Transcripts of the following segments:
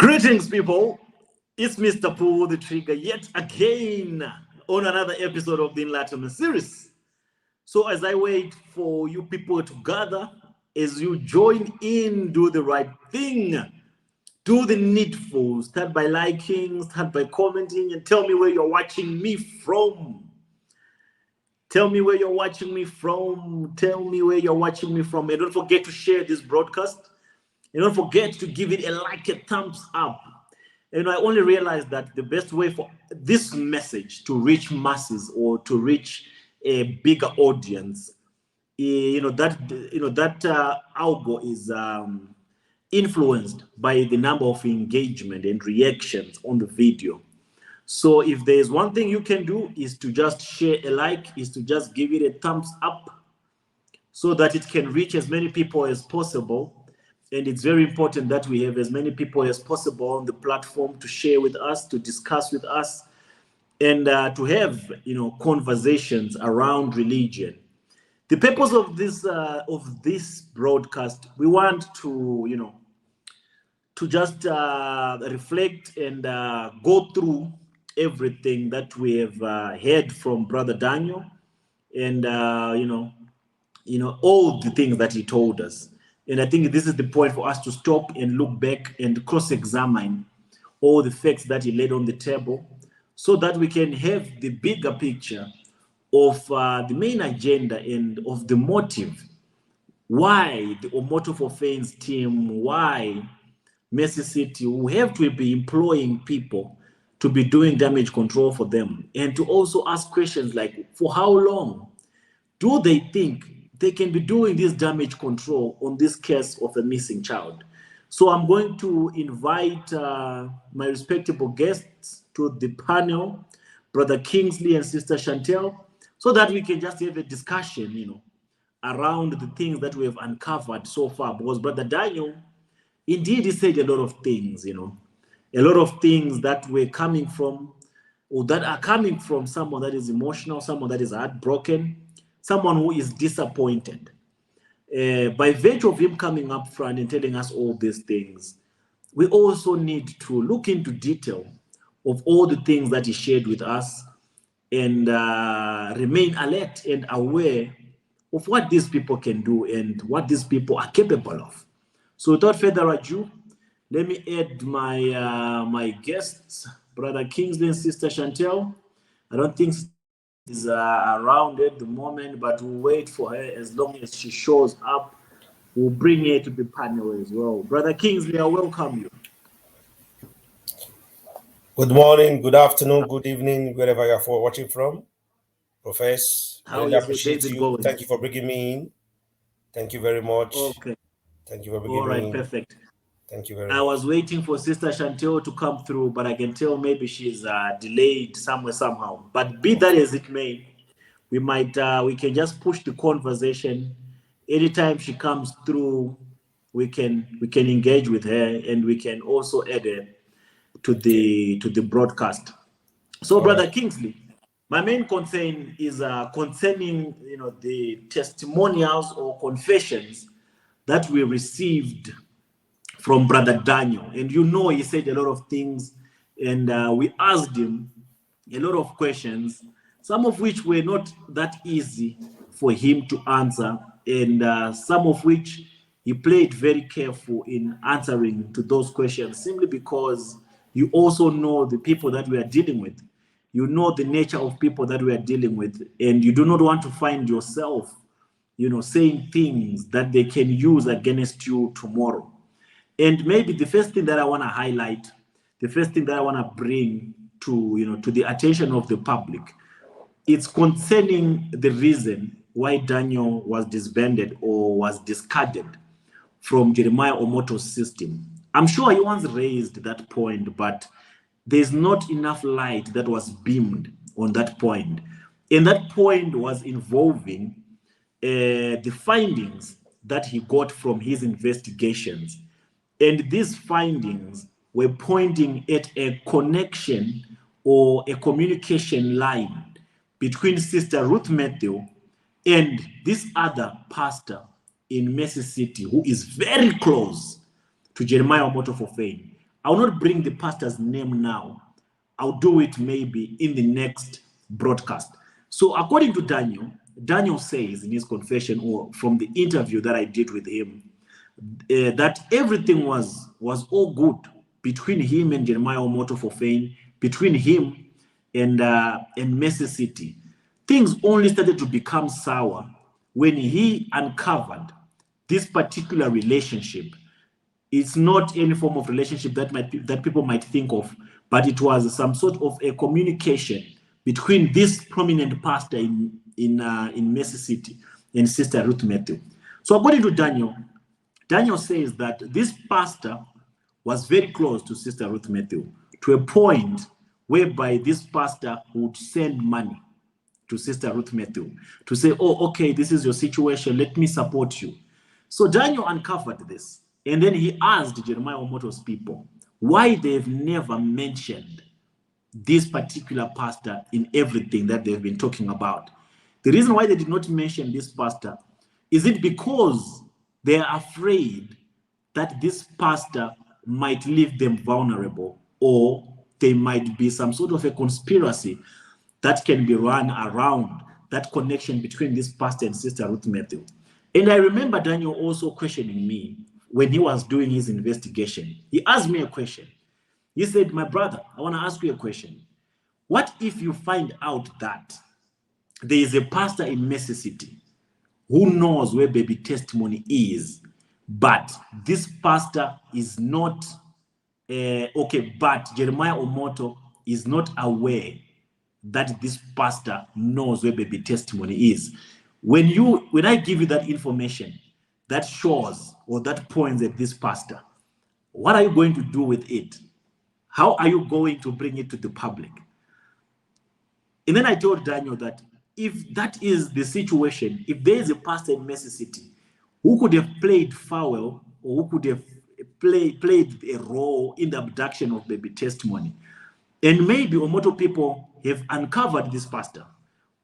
Greetings, people. It's Mr. Pull the Trigger yet again on another episode of the Enlightenment series. So, as I wait for you people to gather, as you join in, do the right thing, do the needful. Start by liking, start by commenting, and tell me where you're watching me from. Tell me where you're watching me from. Tell me where you're watching me from. And don't forget to share this broadcast. And don't forget to give it a like, a thumbs up. And I only realized that the best way for this message to reach masses or to reach a bigger audience, that algo is influenced by the number of engagement and reactions on the video. So if there's one thing you can do is to just share a like, is to just give it a thumbs up so that it can reach as many people as possible. And it's very important that we have as many people as possible on the platform to share with us, to discuss with us, and to have conversations around religion. The purpose of this broadcast, we want to just reflect and go through everything that we have heard from Brother Daniel, and all the things that he told us. And I think this is the point for us to stop and look back and cross-examine all the facts that he laid on the table so that we can have the bigger picture of the main agenda and of the motive. Why the Omoto for Fans team, why Mercy City will have to be employing people to be doing damage control for them, and to also ask questions like, for how long do they think they can be doing this damage control on this case of a missing child? So I'm going to invite my respectable guests to the panel, Brother Kingsley and Sister Chantel, so that we can just have a discussion, around the things that we have uncovered so far. Because Brother Daniel, indeed, he said a lot of things, a lot of things that were coming from, or that are coming from someone that is emotional, someone that is heartbroken, someone who is disappointed. By virtue of him coming up front and telling us all these things, we also need to look into detail of all the things that he shared with us and remain alert and aware of what these people can do and what these people are capable of. So without further ado, let me add my guests, Brother Kingsley and Sister Chantel. I don't think is around at the moment, but we'll wait for her. As long as she shows up, we'll bring her to the panel as well. Brother Kingsley, I welcome you. Good morning, good afternoon, good evening, wherever you're watching from. Professor, I really appreciate you. Going? Thank you for bringing me in. Thank you very much. Okay. Thank you for bringing me in. All right, perfect. Thank you very much. I was waiting for Sister Chantel to come through, but I can tell maybe she's delayed somewhere, somehow. But be that as it may, we can just push the conversation. Anytime she comes through, we can engage with her, and we can also add her to the broadcast. So, Brother Kingsley, my main concern is concerning the testimonials or confessions that we received from Brother Daniel. And he said a lot of things, and we asked him a lot of questions, some of which were not that easy for him to answer, and some of which he played very careful in answering to those questions, simply because you also know the people that we are dealing with. You know the nature of people that we are dealing with, and you do not want to find yourself, saying things that they can use against you tomorrow. And maybe the first thing that I want to highlight, the first thing that I want to bring to the attention of the public, it's concerning the reason why Daniel was disbanded or was discarded from Jeremiah Omoto's system. I'm sure he once raised that point, but there's not enough light that was beamed on that point. And that point was involving the findings that he got from his investigations. And these findings were pointing at a connection or a communication line between Sister Ruth Matthew and this other pastor in Mercy City, who is very close to Jeremiah Omoto for Fame. I'll not bring the pastor's name now. I'll do it maybe in the next broadcast. So according to Daniel, Daniel says in his confession, or from the interview that I did with him, that everything was all good between him and Jeremiah Omoto for Fame, between him and Mercy City. Things only started to become sour when he uncovered this particular relationship. It's not any form of relationship that people might think of, but it was some sort of a communication between this prominent pastor in Mercy City and Sister Ruth Matthew. So according to Daniel, Daniel says that this pastor was very close to Sister Ruth Matthew, to a point whereby this pastor would send money to Sister Ruth Matthew to say, oh, okay, this is your situation, let me support you. So Daniel uncovered this, and then he asked Jeremiah Omoto's people why they've never mentioned this particular pastor in everything that they've been talking about. The reason why they did not mention this pastor, is it because they are afraid that this pastor might leave them vulnerable, or there might be some sort of a conspiracy that can be run around that connection between this pastor and Sister Ruth Matthew? And I remember Daniel also questioning me when he was doing his investigation. He asked me a question. He said, my brother, I want to ask you a question. What if you find out that there is a pastor in Mercy City who knows where baby testimony is, but this pastor is not, okay, but Jeremiah Omoto is not aware that this pastor knows where baby testimony is? When I give you that information that shows or that points at this pastor, what are you going to do with it? How are you going to bring it to the public? And then I told Daniel that if that is the situation, if there is a pastor in Mercy City who could have played foul, or who could have played a role in the abduction of baby testimony, and maybe Omoto people have uncovered this pastor,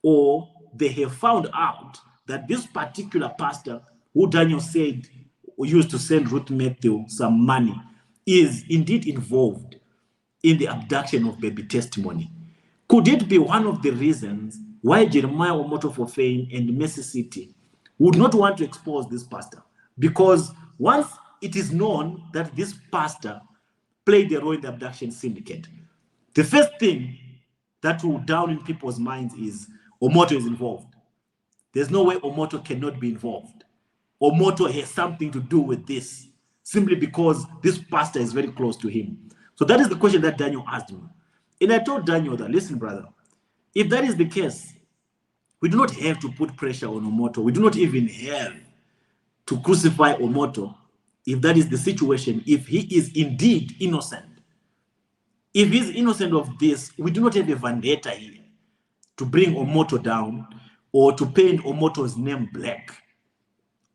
or they have found out that this particular pastor, who Daniel said used to send Ruth Matthew some money, is indeed involved in the abduction of baby testimony. Could it be one of the reasons why Jeremiah Omoto for Fame and Mercy City would not want to expose this pastor? Because once it is known that this pastor played a role in the abduction syndicate, the first thing that will down in people's minds is Omoto is involved. There's no way Omoto cannot be involved. Omoto has something to do with this, simply because this pastor is very close to him. So that is the question that Daniel asked me. And I told Daniel that, listen, brother, if that is the case, we do not have to put pressure on Omoto. We do not even have to crucify Omoto if that is the situation, if he is indeed innocent. If he's innocent of this, we do not have a vendetta here to bring Omoto down or to paint Omoto's name black.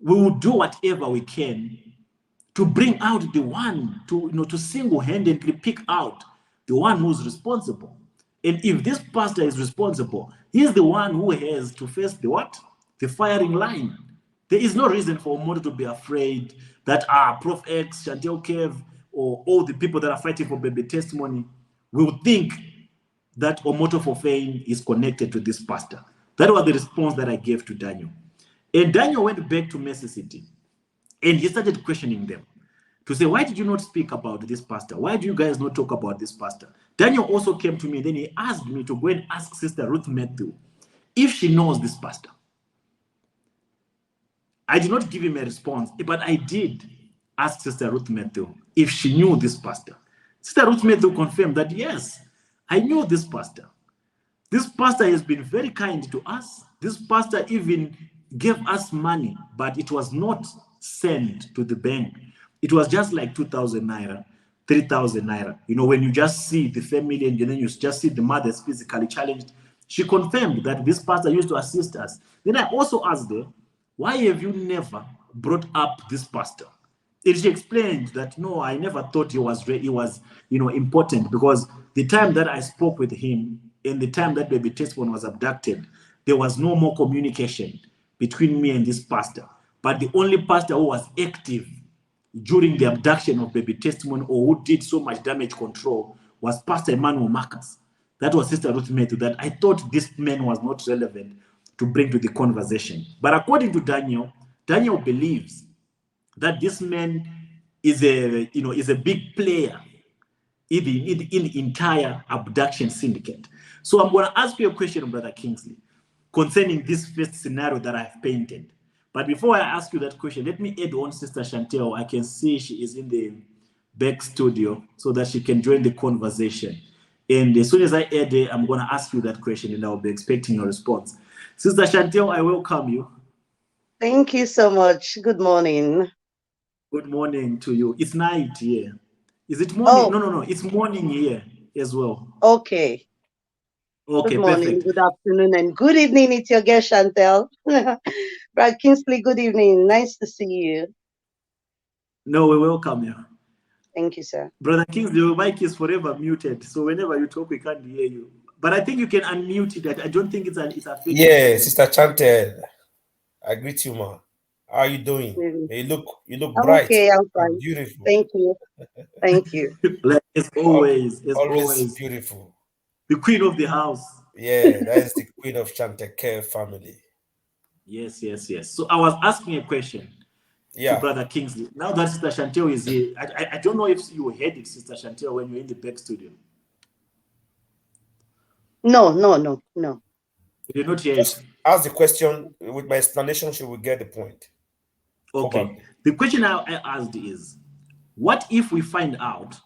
We will do whatever we can to bring out the one, to single-handedly pick out the one who's responsible. And if this pastor is responsible, he's the one who has to face the what? The firing line. There is no reason for Omoto to be afraid that Prof X, Chantel Kev, or all the people that are fighting for baby testimony will think that Omoto for Fame is connected to this pastor. That was the response that I gave to Daniel. And Daniel went back to Mercy City and he started questioning them to say, why did you not speak about this pastor? Why do you guys not talk about this pastor? Daniel also came to me, then he asked me to go and ask Sister Ruth Matthew if she knows this pastor. I did not give him a response, but I did ask Sister Ruth Matthew if she knew this pastor. Sister Ruth Matthew confirmed that, yes, I knew this pastor. This pastor has been very kind to us. This pastor even gave us money, but it was not sent to the bank. It was just like 2,000 naira, 3,000 naira. When you just see the family and then you just see the mothers physically challenged. She confirmed that this pastor used to assist us. Then I also asked her, why have you never brought up this pastor? And she explained that, no, I never thought he was important, because the time that I spoke with him and the time that baby testimony was abducted, there was no more communication between me and this pastor. But the only pastor who was active during the abduction of baby testimony, or who did so much damage control, was Pastor Emmanuel Marcus. That was Sister Ruth Methu, that I thought this man was not relevant to bring to the conversation. But according to Daniel, Daniel believes that this man is a big player in the entire abduction syndicate. So I'm going to ask you a question, Brother Kingsley, concerning this first scenario that I've painted. But before I ask you that question, let me add on Sister Chantel. I can see she is in the back studio so that she can join the conversation. And as soon as I add her, I'm going to ask you that question and I'll be expecting your response. Sister Chantel, I welcome you. Thank you so much. Good morning. Good morning to you. It's night here. Is it morning? Oh. No. It's morning here as well. Okay. Okay, good morning, perfect. Good afternoon, and good evening. It's your guest, Chantel. Brad Kingsley, good evening. Nice to see you. No, we welcome you. Thank you, sir. Brother Kingsley, your mic is forever muted, so whenever you talk, we can't hear you. But I think you can unmute it. I don't think it's a fake. Yeah, Sister Chantel, I greet you, ma. How are you doing? You look bright. Okay, I'm fine. Beautiful. Thank you. Thank you. Like it's always beautiful. The queen of the house. Yeah, that is the queen of Chantecare family. Yes. So I was asking a question to Brother Kingsley. Now that Sister Chantel is here, I don't know if you heard it, Sister Chantel, when you're in the back studio. No. You did not hear Just it. ask the question. With my explanation, she will get the point. Okay. Probably. The question I asked is, what if we find out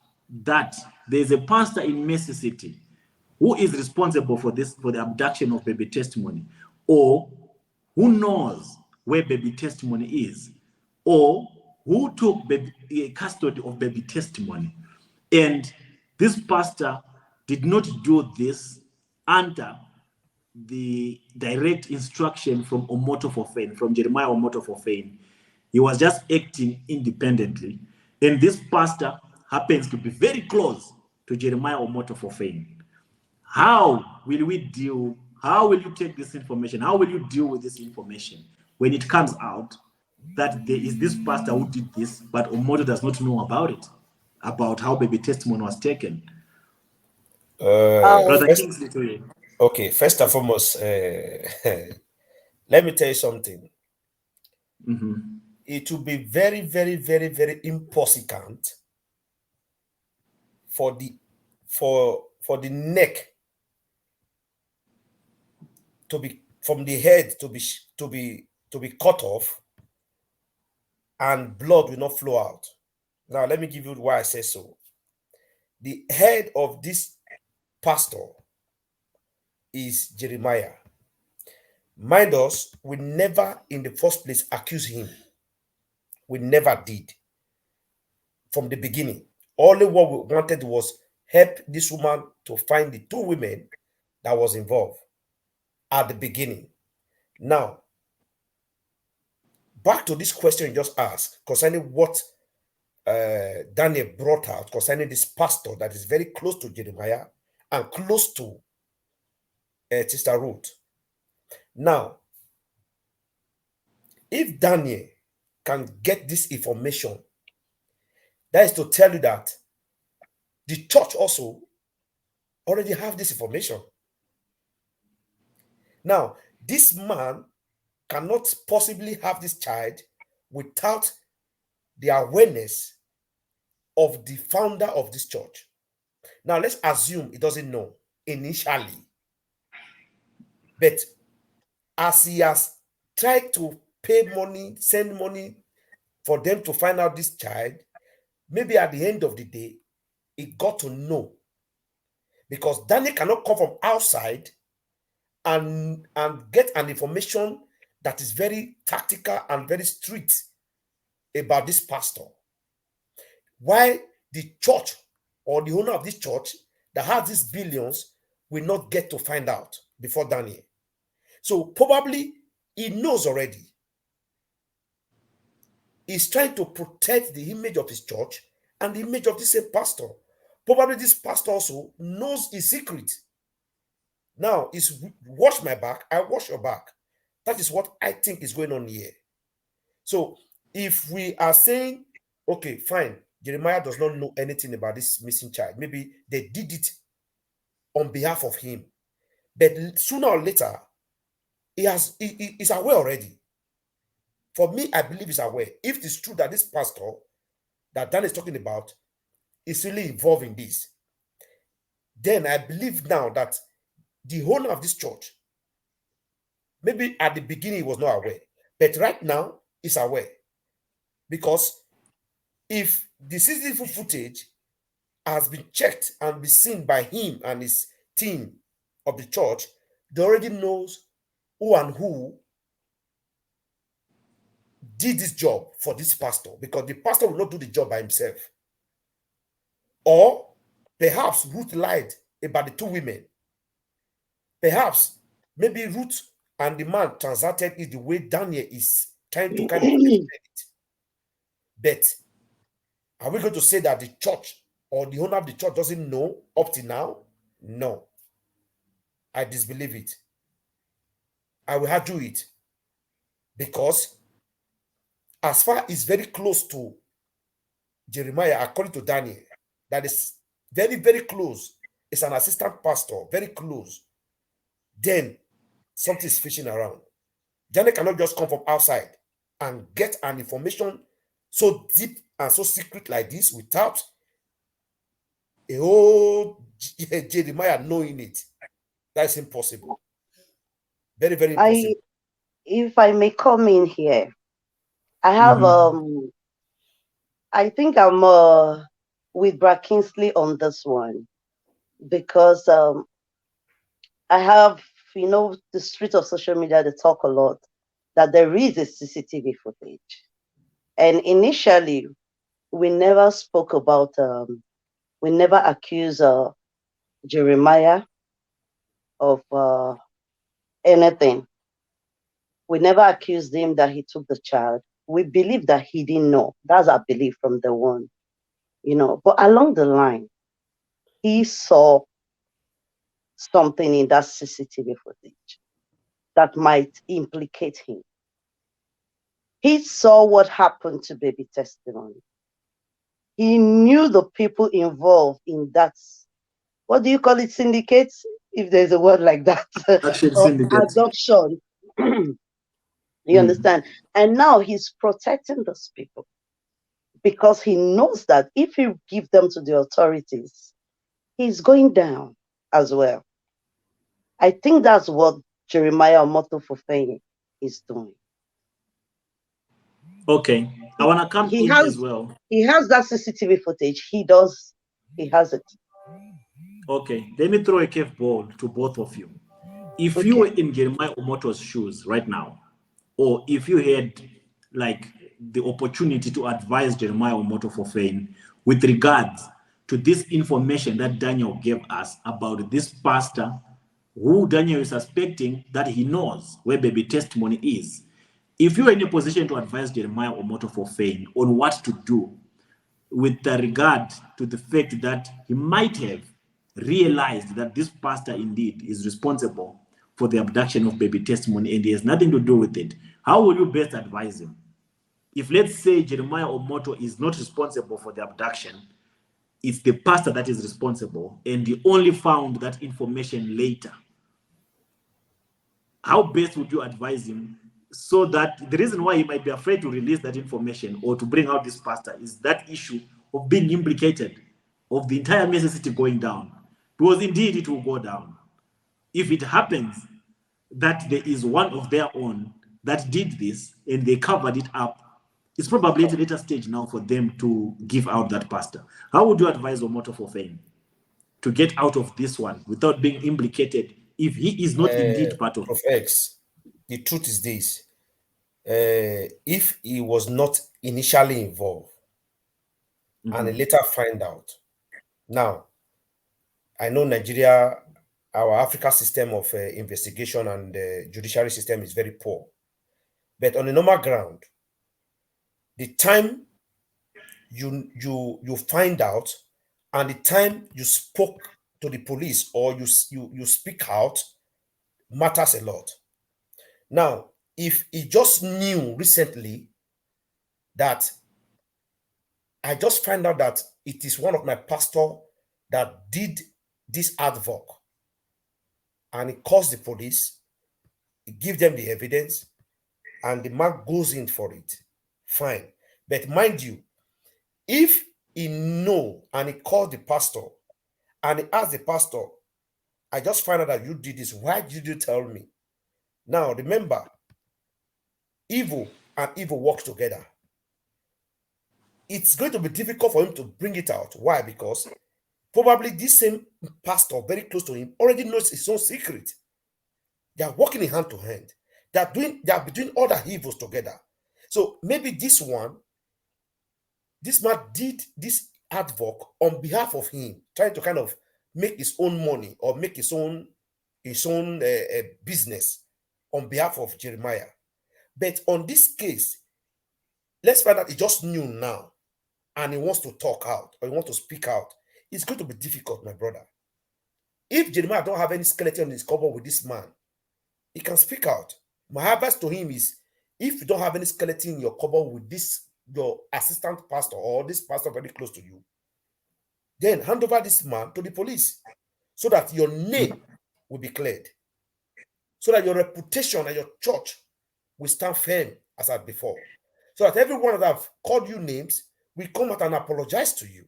that there's a pastor in Mercy City who is responsible for the abduction of baby testimony, or who knows where baby testimony is, or who took custody of baby testimony, and this pastor did not do this under the direct instruction from Omoto for Fame, from Jeremiah Omoto for Fame. He was just acting independently. And this pastor happens to be very close to Jeremiah Omoto for Fame. How will you take this information? How will you deal with this information when it comes out that there is this pastor who did this, but Omoto does not know about it, about how baby testimony was taken? Brother Kingsley, to you. Okay, first and foremost, let me tell you something. Mm-hmm. It will be very, very, very, very impossible for the neck to be, from the head to be cut off, and blood will not flow out. Now, let me give you why I say so. The head of this pastor is Jeremiah. Mind us, we never in the first place accuse him. We never did. From the beginning, only what we wanted was help this woman to find the two women that was involved at the beginning. Now, back to this question you just asked concerning what Daniel brought out concerning this pastor that is very close to Jeremiah and close to Sister Ruth. Now, if Daniel can get this information, that is to tell you that the church also already have this information. Now, this man cannot possibly have this child without the awareness of the founder of this church. Now, let's assume he doesn't know initially. But as he has tried to pay money, send money for them to find out this child, maybe at the end of the day, he got to know. Because Daniel cannot come from outside and get an information that is very tactical and very strict about this pastor. Why the church or the owner of this church that has these billions will not get to find out before Daniel. So probably he knows already. He's trying to protect the image of his church and the image of this same pastor. Probably this pastor also knows his secret. Now, it's watch my back, I watch your back. That is what I think is going on here. So if we are saying okay, fine. Jeremiah does not know anything about this missing child. Maybe they did it on behalf of him. But sooner or later, he's aware already. For me, I believe he's aware. If it's true that this pastor that Dan is talking about is really involved in this, then I believe now that the owner of this church, maybe at the beginning he was not aware, but right now he's aware. Because if the CCTV footage has been checked and be seen by him and his team of the church, they already knows who and who did this job for this pastor, because the pastor will not do the job by himself. Or perhaps Ruth lied about the two women. Perhaps maybe Ruth and the man transacted it the way Daniel is trying to kind of explain it. But are we going to say that the church or the owner of the church doesn't know up to now? No. I disbelieve it. I will do it. Because as far as very close to Jeremiah, according to Daniel, that is very, very close. It's an assistant pastor, very close. Then something is fishing around. Daniel cannot just come from outside and get an information so deep and so secret like this without a whole Jeremiah knowing it. That's impossible. Very, very impossible. If I may come in here, I have I think I'm with Brad Kingsley on this one, because I have, the street of social media, they talk a lot that there is a CCTV footage. And initially, we never spoke about, we never accused Jeremiah of anything. We never accused him that he took the child. We believe that he didn't know. That's our belief from the one, But along the line, he saw something in that CCTV footage that might implicate him. He saw what happened to baby testimony. He knew the people involved in that. What do you call it? Syndicates? If there's a word like that. Adoption. You understand? And now he's protecting those people because he knows that if he give them to the authorities, he's going down as well. I think that's what Jeremiah Omoto Fufeyin is doing. Okay, I want to come in as well. He has that CCTV footage. He has it. Okay, let me throw a curveball to both of you. If you were in Jeremiah Omoto's shoes right now, or if you had like the opportunity to advise Jeremiah Omoto Fufeyin with regards to this information that Daniel gave us about this pastor who Daniel is suspecting that he knows where baby testimony is. If you're in a position to advise Jeremiah Omoto Fufeyin on what to do with regard to the fact that he might have realized that this pastor indeed is responsible for the abduction of baby testimony and he has nothing to do with it, how will you best advise him? If let's say Jeremiah Omoto is not responsible for the abduction, it's the pastor that is responsible and he only found that information later, how best would you advise him so that the reason why he might be afraid to release that information or to bring out this pastor is that issue of being implicated, of the entire necessity going down, because indeed it will go down. If it happens that there is one of their own that did this and they covered it up, it's probably at a later stage now for them to give out that pastor. How would you advise Omoto Fufeyin to get out of this one without being implicated if he is not indeed part of it? Prof. X, the truth is this. If he was not initially involved and later find out, now, I know Nigeria, our Africa system of investigation and judiciary system is very poor. But on a normal ground, the time you find out and the time you spoke to the police or you speak out matters a lot. Now, if he just knew recently that I just find out that it is one of my pastor that did this advoc, and he calls the police, he gives them the evidence, and the man goes in for it. Fine. But mind you, if he know and he called the pastor and he asked the pastor, I just find out that you did this. Why did you tell me? Now remember, evil and evil works together. It's going to be difficult for him to bring it out. Why? Because probably this same pastor very close to him already knows his own secret. They are working in hand to hand. They are doing all the evils together. So maybe this man did this advoc on behalf of him, trying to kind of make his own money or make his own business on behalf of Jeremiah. But on this case, let's find out he just knew now and he wants to talk out or he wants to speak out. It's going to be difficult, my brother. If Jeremiah don't have any skeleton in his cupboard with this man, he can speak out. My advice to him is, if you don't have any skeleton in your cupboard with this, your assistant pastor or this pastor very close to you, then hand over this man to the police so that your name will be cleared, so that your reputation and your church will stand firm as at before, so that everyone that have called you names will come out and apologize to you.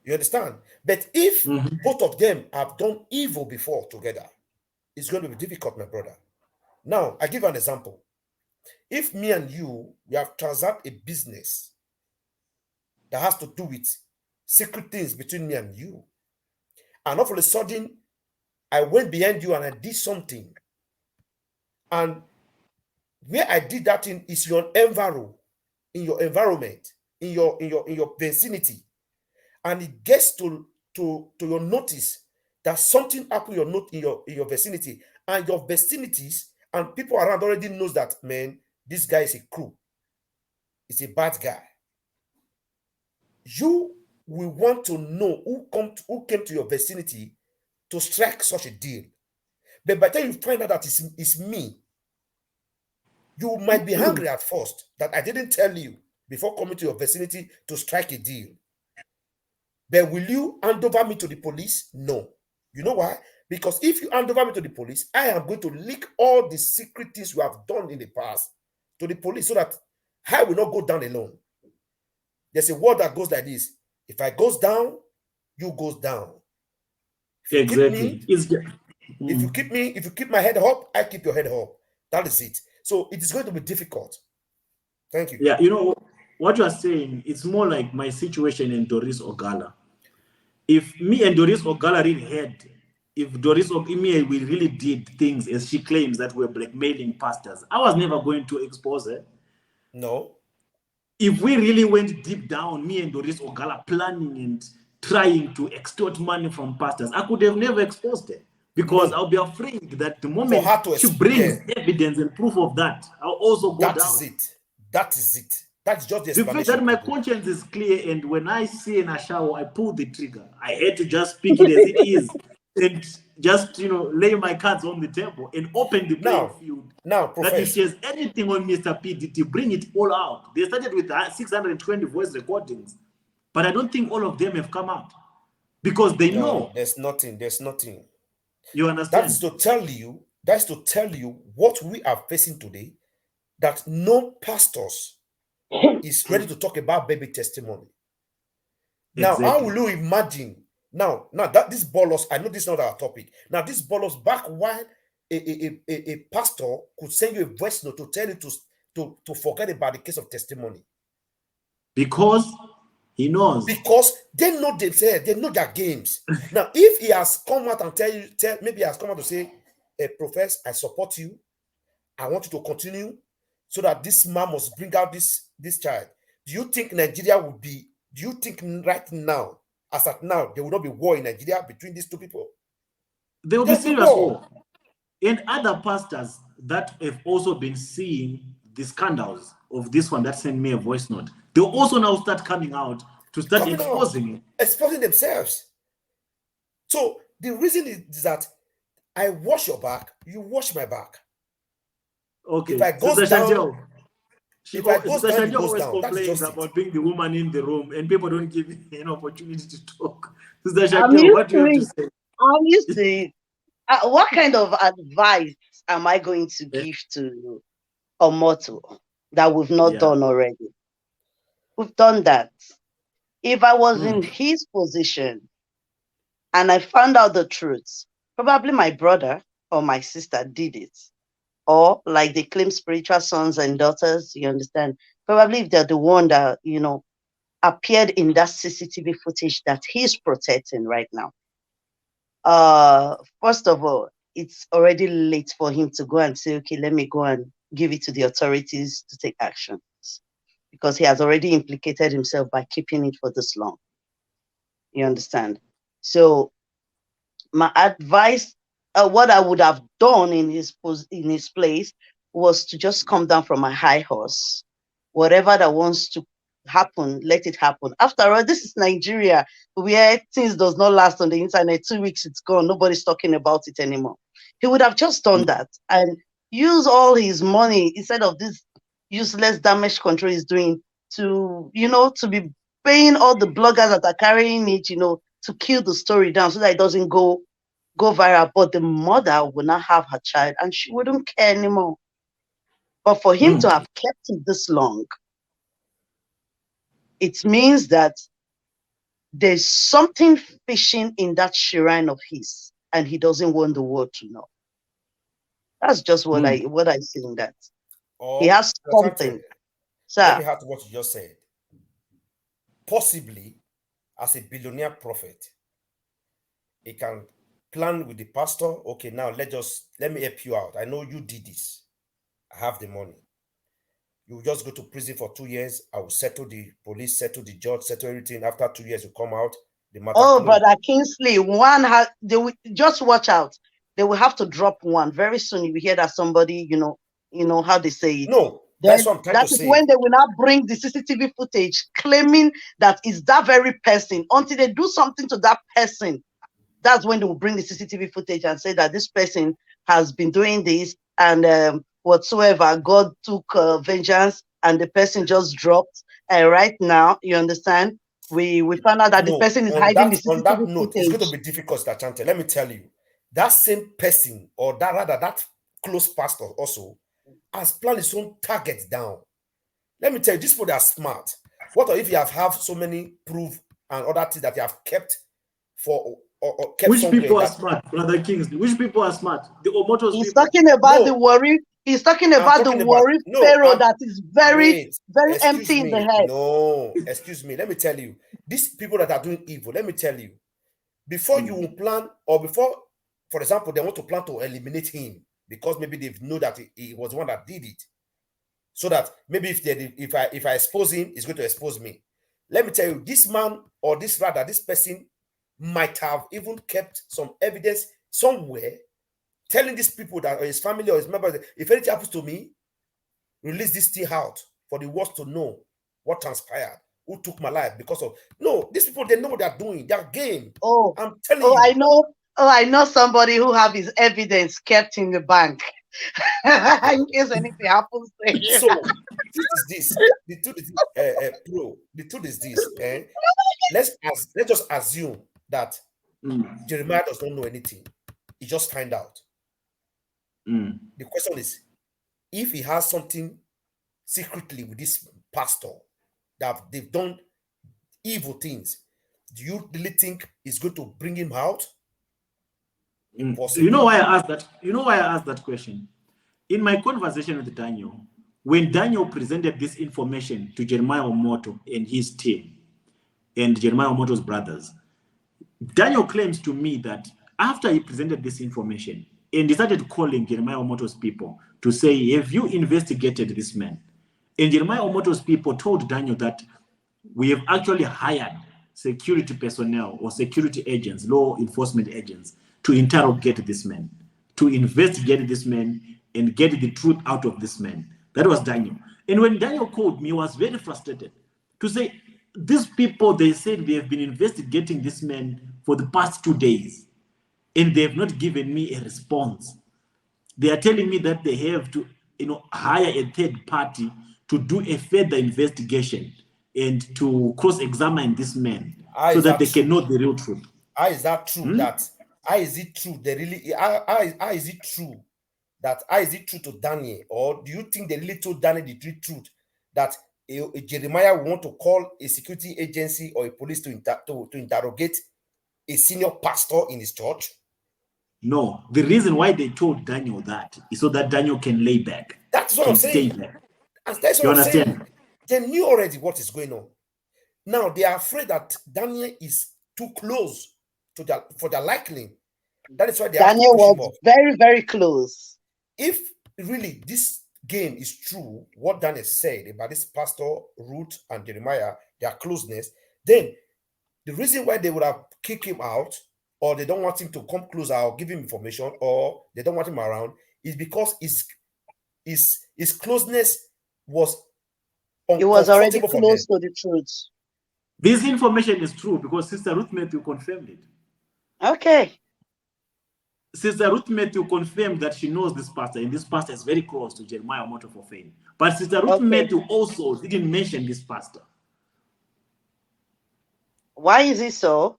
You understand? But if both of them have done evil before together, it's going to be difficult, my brother. Now, I give an example. If me and you, we have transacted a business that has to do with secret things between me and you, and all of a sudden, I went behind you and I did something, and where I did that in is your environment, in your vicinity, and it gets to your notice that something happened in your vicinity, and your vicinities and people around already knows that, man, this guy is a crook, he's a bad guy. You will want to know who came to your vicinity to strike such a deal. But by the time you find out that it's me, you might be angry at first that I didn't tell you before coming to your vicinity to strike a deal. But will you hand over me to the police? No. You know why? Because if you hand over me to the police, I am going to leak all the secret things you have done in the past to the police so that I will not go down alone. There's a word that goes like this: if I goes down, you goes down. Exactly. If you keep my head up, I keep your head up. That is it. So it is going to be difficult. Thank you. Yeah, you know what you are saying, it's more like my situation in Doris Ogala. If me and Doris Ogala really had, if Doris Ogala we really did things as she claims that we're blackmailing pastors, I was never going to expose her. No. If we really went deep down, me and Doris Ogala planning and trying to extort money from pastors, I could have never exposed her, because I'll be afraid that the moment she brings evidence and proof of that, I'll also go down. That is it. That's just the The fact that my conscience is clear, and when I see an shower, I pull the trigger. I had to just speak it as it is, and just lay my cards on the table and open the playing field. Now, Professor, that if she has anything on Mr. PDT, bring it all out. They started with 620 voice recordings, but I don't think all of them have come out because they know there's nothing. There's nothing. You understand? That's to tell you what we are facing today. That no pastors is ready to talk about baby testimony. Now, how will you imagine? Now that this bolos, I know this is not our topic. Now, this bolos, back while a pastor could send you a voice note to tell you to forget about the case of testimony. Because he knows. Because they know themselves, they know their games. Now, if he has come out and maybe he has come out to say, Professor, I support you. I want you to continue, so that this man must bring out this child. Do you think Nigeria will be, do you think right now, as at now, there will not be war in Nigeria between these two people? There will be serious war. And other pastors that have also been seeing the scandals of this one that sent me a voice note, they'll also now start coming out to start exposing themselves. So the reason is that I watch your back, you watch my back. Okay. If I go down, goes Sister down, it Shanja goes always down. That is complains just it. about being the woman in the room and people don't give an opportunity to talk. Sister I'm Shanja, used what do to you have to it. say? I'm used to it. What kind of advice am I going to Eh, give to Omoto that we've not Yeah. done already? We've done that. If I was in Mm. his position and I found out the truth, probably my brother or my sister did it. Or like they claim spiritual sons and daughters, you understand? Probably if they're the one that, appeared in that CCTV footage that he's protecting right now. First of all, it's already late for him to go and say, okay, let me go and give it to the authorities to take action, because he has already implicated himself by keeping it for this long. You understand? So my advice, what I would have done in his place, was to just come down from a high horse. Whatever that wants to happen, let it happen. After all, this is Nigeria, where things does not last on the internet. 2 weeks, it's gone. Nobody's talking about it anymore. He would have just done that and use all his money instead of this useless damage control he's doing to be paying all the bloggers that are carrying it, to kill the story down so that it doesn't go viral. But the mother will not have her child and she wouldn't care anymore. But for him to Mm. have kept it this long, it means that there's something fishing in that shrine of his, and he doesn't want the world to know. That's just what Mm. I see in that. He Or has something. let me Sir, add to what you just said. Possibly, as a billionaire prophet, he can plan with the pastor. Okay, now let me help you out. I know you did this. I have the money. You just go to prison for 2 years. I will settle the police, settle the judge, settle everything. After 2 years, you come out. The matter oh, closed. Brother Kingsley, they will just watch out. They will have to drop one very soon. You will hear that somebody, how they say it. No, that's Then what I'm trying that to is say. when they will now bring the CCTV footage claiming that it's that very person. Until they do something to that person, that's when they will bring the CCTV footage and say that this person has been doing this and whatsoever. God took vengeance and the person just dropped. And right now, you understand, we found out that the No, person is on hiding the that CCTV note, it's going to footage. be difficult, Chante. Let me tell you, that same person, or that close pastor also, has planned his own target down. Let me tell you, these people are smart. What if you have so many proof and other things that you have kept or kept Which somewhere people are that smart, Brother Kingsley? Which people are smart? The Omoto's He's people. talking about the no, worry. He's talking I'm about the talking about worry no, pharaoh that is very, wait, very excuse empty in the me. head. No, excuse me. Let me tell you, these people that are doing evil, let me tell you, before you Mm. will plan, or before, for example, they want to plan to eliminate him because maybe they know that he was the one that did it. So that maybe if I expose him, he's going to expose me. Let me tell you, this man, or this person might have even kept some evidence somewhere telling these people that, or his family or his members, if anything happens to me, release this thing out for the world to know what transpired, who took my life because of. No, these people, they know what they're doing. They're game. Oh, I'm telling oh, I you. know. Oh, I know somebody who have his evidence kept in the bank in case anything happens to him. So this is this. The truth is, bro. The truth is this. Let's just assume that Mm. Jeremiah does not know anything. He just find out. Mm. The question is, if he has something secretly with this pastor that they've done evil things, do you really think he's going to bring him out? Mm. You Impossible. know why I asked that? You know why I asked that question? In my conversation with Daniel, when Daniel presented this information to Jeremiah Omoto and his team and Jeremiah Omoto's brothers, Daniel claims to me that after he presented this information and he started calling Jeremiah Omoto's people to say, have you investigated this man? And Jeremiah Omoto's people told Daniel that we have actually hired security personnel or security agents, law enforcement agents, to interrogate this man, to investigate this man and get the truth out of this man. That was Daniel. And when Daniel called me, I was very frustrated to say, these people, they said they have been investigating this man for the past 2 days and they have not given me a response. They are telling me that they have to, hire a third party to do a further investigation and to cross-examine this man How so is that that they can true? know the real truth. How is that true? Hmm? That how is it true? They really how is it true that how is it true to Daniel? Or do you think they really told Daniel the truth that a Jeremiah will want to call a security agency or a police to interrogate a senior pastor in his church? No, the reason why they told Daniel that is so that Daniel can lay back, That's what I'm can stay saying. back. And that's what You I'm saying. understand? They knew already what is going on. Now they are afraid that Daniel is too close to for their liking. That is why they have to Daniel push him was off. very, very close. If really this game is true, what Daniel said about this pastor, Ruth, and Jeremiah, their closeness, then the reason why they would have kicked him out, or they don't want him to come closer or give him information, or they don't want him around, is because his closeness was He was already uncomfortable for them. close to the truth. This information is true because Sister Ruth Matthew confirmed it. Okay. Sister Ruth Matthew confirmed that she knows this pastor, and this pastor is very close to Jeremiah Omoto for fame. But Sister Ruth Okay. Matthew also didn't mention this pastor. Why is it so? Oh.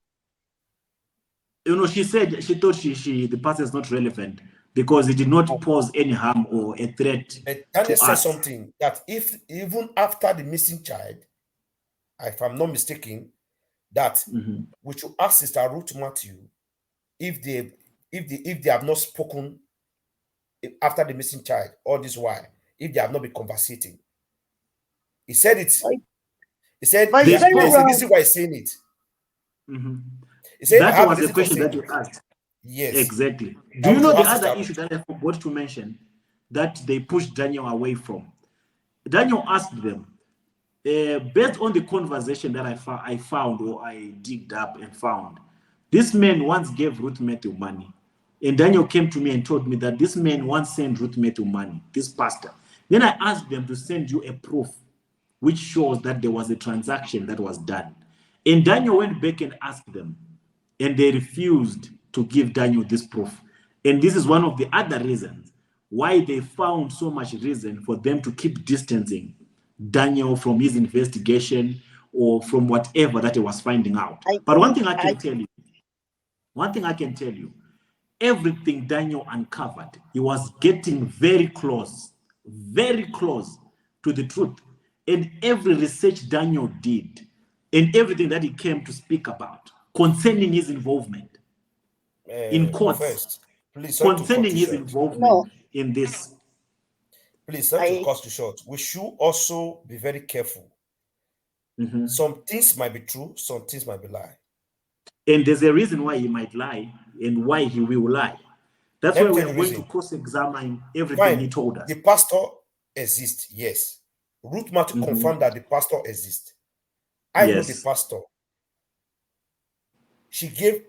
You know, she said she thought the pastor is not relevant because it did not pose any harm or a threat But Daniel to said us. something that if even after the missing child, if I'm not mistaken, that we should ask Sister Ruth Matthew if they have not spoken after the missing child all this while, if they have not been conversating. He said it. He said But They it's very spoke. there's a wrong. reason why he's saying it. He said, I That have a was the reason for question that saying you it. asked. Yes. Exactly. Do That you we know should the ask other Sister issue Ruth. that I forgot to mention that they pushed Daniel away from? Daniel asked them, based on the conversation that I found or I digged up and found, this man once gave Ruth Matthew money. And Daniel came to me and told me that this man once sent Ruth Matthew money, this pastor. Then I asked them to send you a proof which shows that there was a transaction that was done. And Daniel went back and asked them, and they refused to give Daniel this proof. And this is one of the other reasons why they found so much reason for them to keep distancing Daniel from his investigation or from whatever that he was finding out. But one thing I can tell you, everything Daniel uncovered, he was getting very close to the truth. And every research Daniel did, and everything that he came to speak about concerning his involvement in courts, First, please, sorry to cut concerning you his short. involvement in this. Please, sorry to cut you short. We should also be very careful. Some things might be true, some things might be lie. And there's a reason why he might lie and why he will lie. That's why we are going to cross-examine everything he told us. The pastor exists, yes. Ruth Matthew confirmed that the pastor exists. I know the pastor.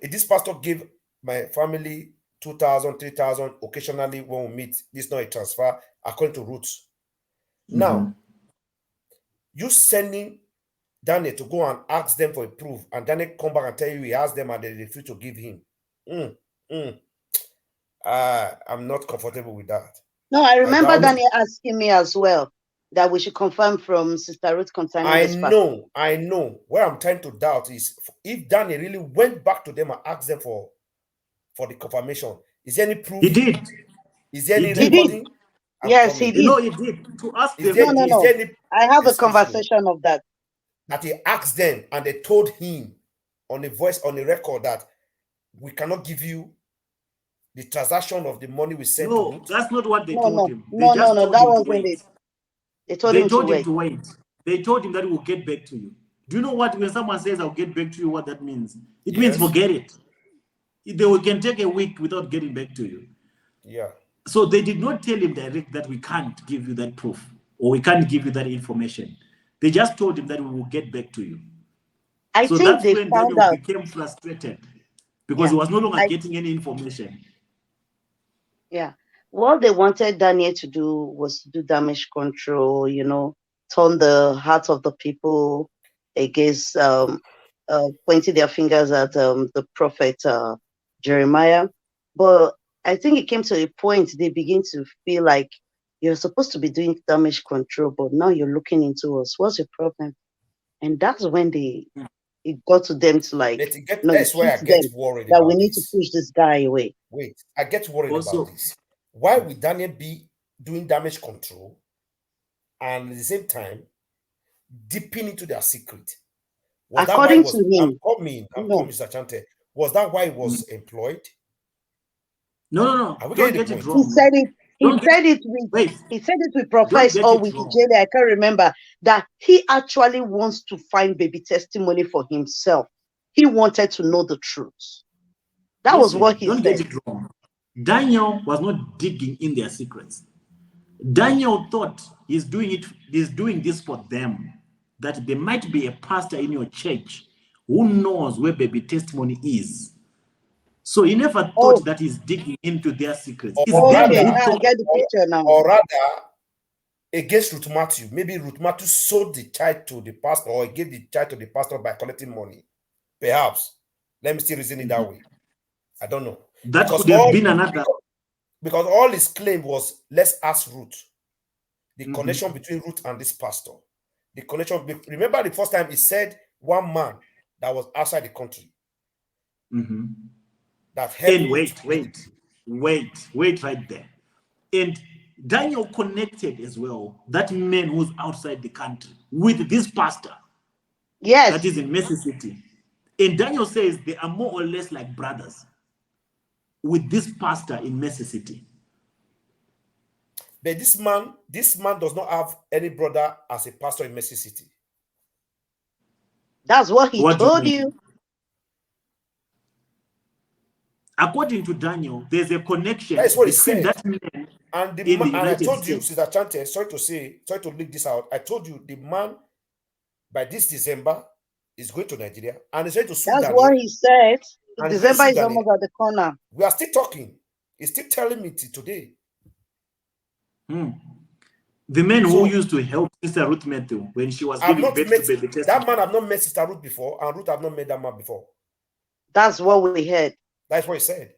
This pastor gave my family 2,000, 3,000 occasionally when we meet. This is not a transfer, according to Ruth. Now, you sending Daniel to go and ask them for a proof, and Daniel come back and tell you he asked them and they refuse to give him. I'm not comfortable with that. No, I remember Daniel asking me as well that we should confirm from Sister Ruth concerning this pastor. I know. What I'm trying to doubt is if Daniel really went back to them and asked them for the confirmation. Is there any proof? He did. Is there any recording? Yes, he did. No, he did. To ask them. No. I have a conversation of that. That he asked them and they told him on a voice, on a record, that we cannot give you the transaction of the money we sent to Ruth. That's not what they told him. No, that wasn't it. They told him to wait. They told him that we will get back to you. Do you know what, when someone says I'll get back to you, what that means? It means forget it. They can take a week without getting back to you. Yeah. So they did not tell him direct that we can't give you that proof or we can't give you that information. They just told him that we will get back to you. I think that's they when found Daniel out. became frustrated because he was no longer getting any information. Yeah. What they wanted Daniel to do was to do damage control, turn the hearts of the people against, pointing their fingers at the prophet Jeremiah. But I think it came to a point they begin to feel like You're supposed to be doing damage control, but now you're looking into us. What's your problem? And that's when it got to them to like, that's it why I hit get them worried that we about need to this. push this guy away. Wait, I get worried Also, about this. Why would Daniel be doing damage control and at the same time dipping into their secret? Was that why he According was? to him, I'm no. coming, Mr. Chante. Was that why he was employed? no. Are we Don't getting get the it point? He wrong. said it. Don't get wait. He said it with Don't Professor get or it with wrong. Ijele. I can't remember that he actually wants to find baby testimony for himself. He wanted to know the truth. That was what he Don't said. get it wrong. Daniel was not digging in their secrets. Daniel thought he's doing this for them, that there might be a pastor in your church who knows where baby testimony is. So he never thought that he's digging into their secrets. It's Or them Okay, who now I thought. get the picture now. or rather, against Ruth Matthew, maybe Ruth Matthew sold the child to the pastor or gave the child to the pastor by collecting money. Perhaps. Let me still reason it that way. I don't know. That could have been another. Because all his claim was, let's ask Ruth. The connection between Ruth and this pastor. The connection. Remember the first time he said one man that was outside the country. That helped. And wait right there. And Daniel connected as well that man who's outside the country with this pastor. Yes. That is in Mississippi. And Daniel says they are more or less like brothers with this pastor in Mississippi. But this man does not have any brother as a pastor in Mississippi. That's what he told you. According to Daniel, there's a connection That is what between he said. that man and the in man, the and I told States. you, Sister Chante, sorry to leak this out. I told you the man by this December is going to Nigeria and is going to sue That's Daniel. what he said. And December is almost at the corner. We are still talking. He's still telling me today. The man who used to help Sister Ruth Matthew when she was giving birth to baby testimony. That man, I've not met Sister Ruth before, and Ruth have not met that man before. That's what we heard. That's what he said.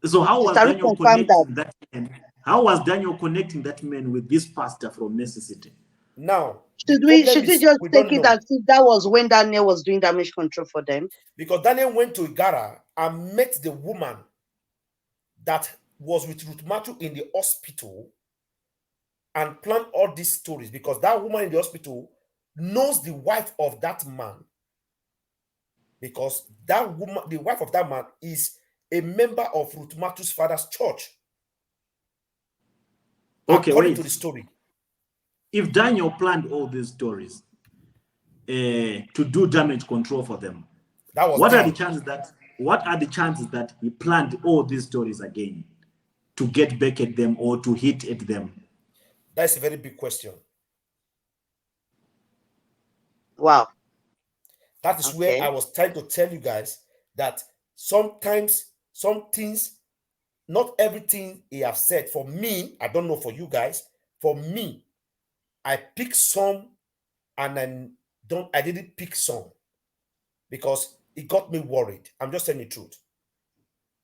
So how was Daniel connecting that man? How was Daniel connecting that man with this pastor from Mississippi? Now, should we just take it as if that was when Daniel was doing damage control for them? Because Daniel went to Igara and met the woman that was with Ruth Matthew in the hospital and planned all these stories, because that woman in the hospital knows the wife of that man. Because that woman, the wife of that man, is a member of Ruth Matthew's father's church. Okay, according to the story. If Daniel planned all these stories to do damage control for them, what are the chances that he planned all these stories again to get back at them or to hit at them? That's a very big question. Wow. That is where I was trying to tell you guys that sometimes some things, not everything he has said. For me, I don't know for you guys. For me, I pick some and I didn't pick some because it got me worried. I'm just telling the truth.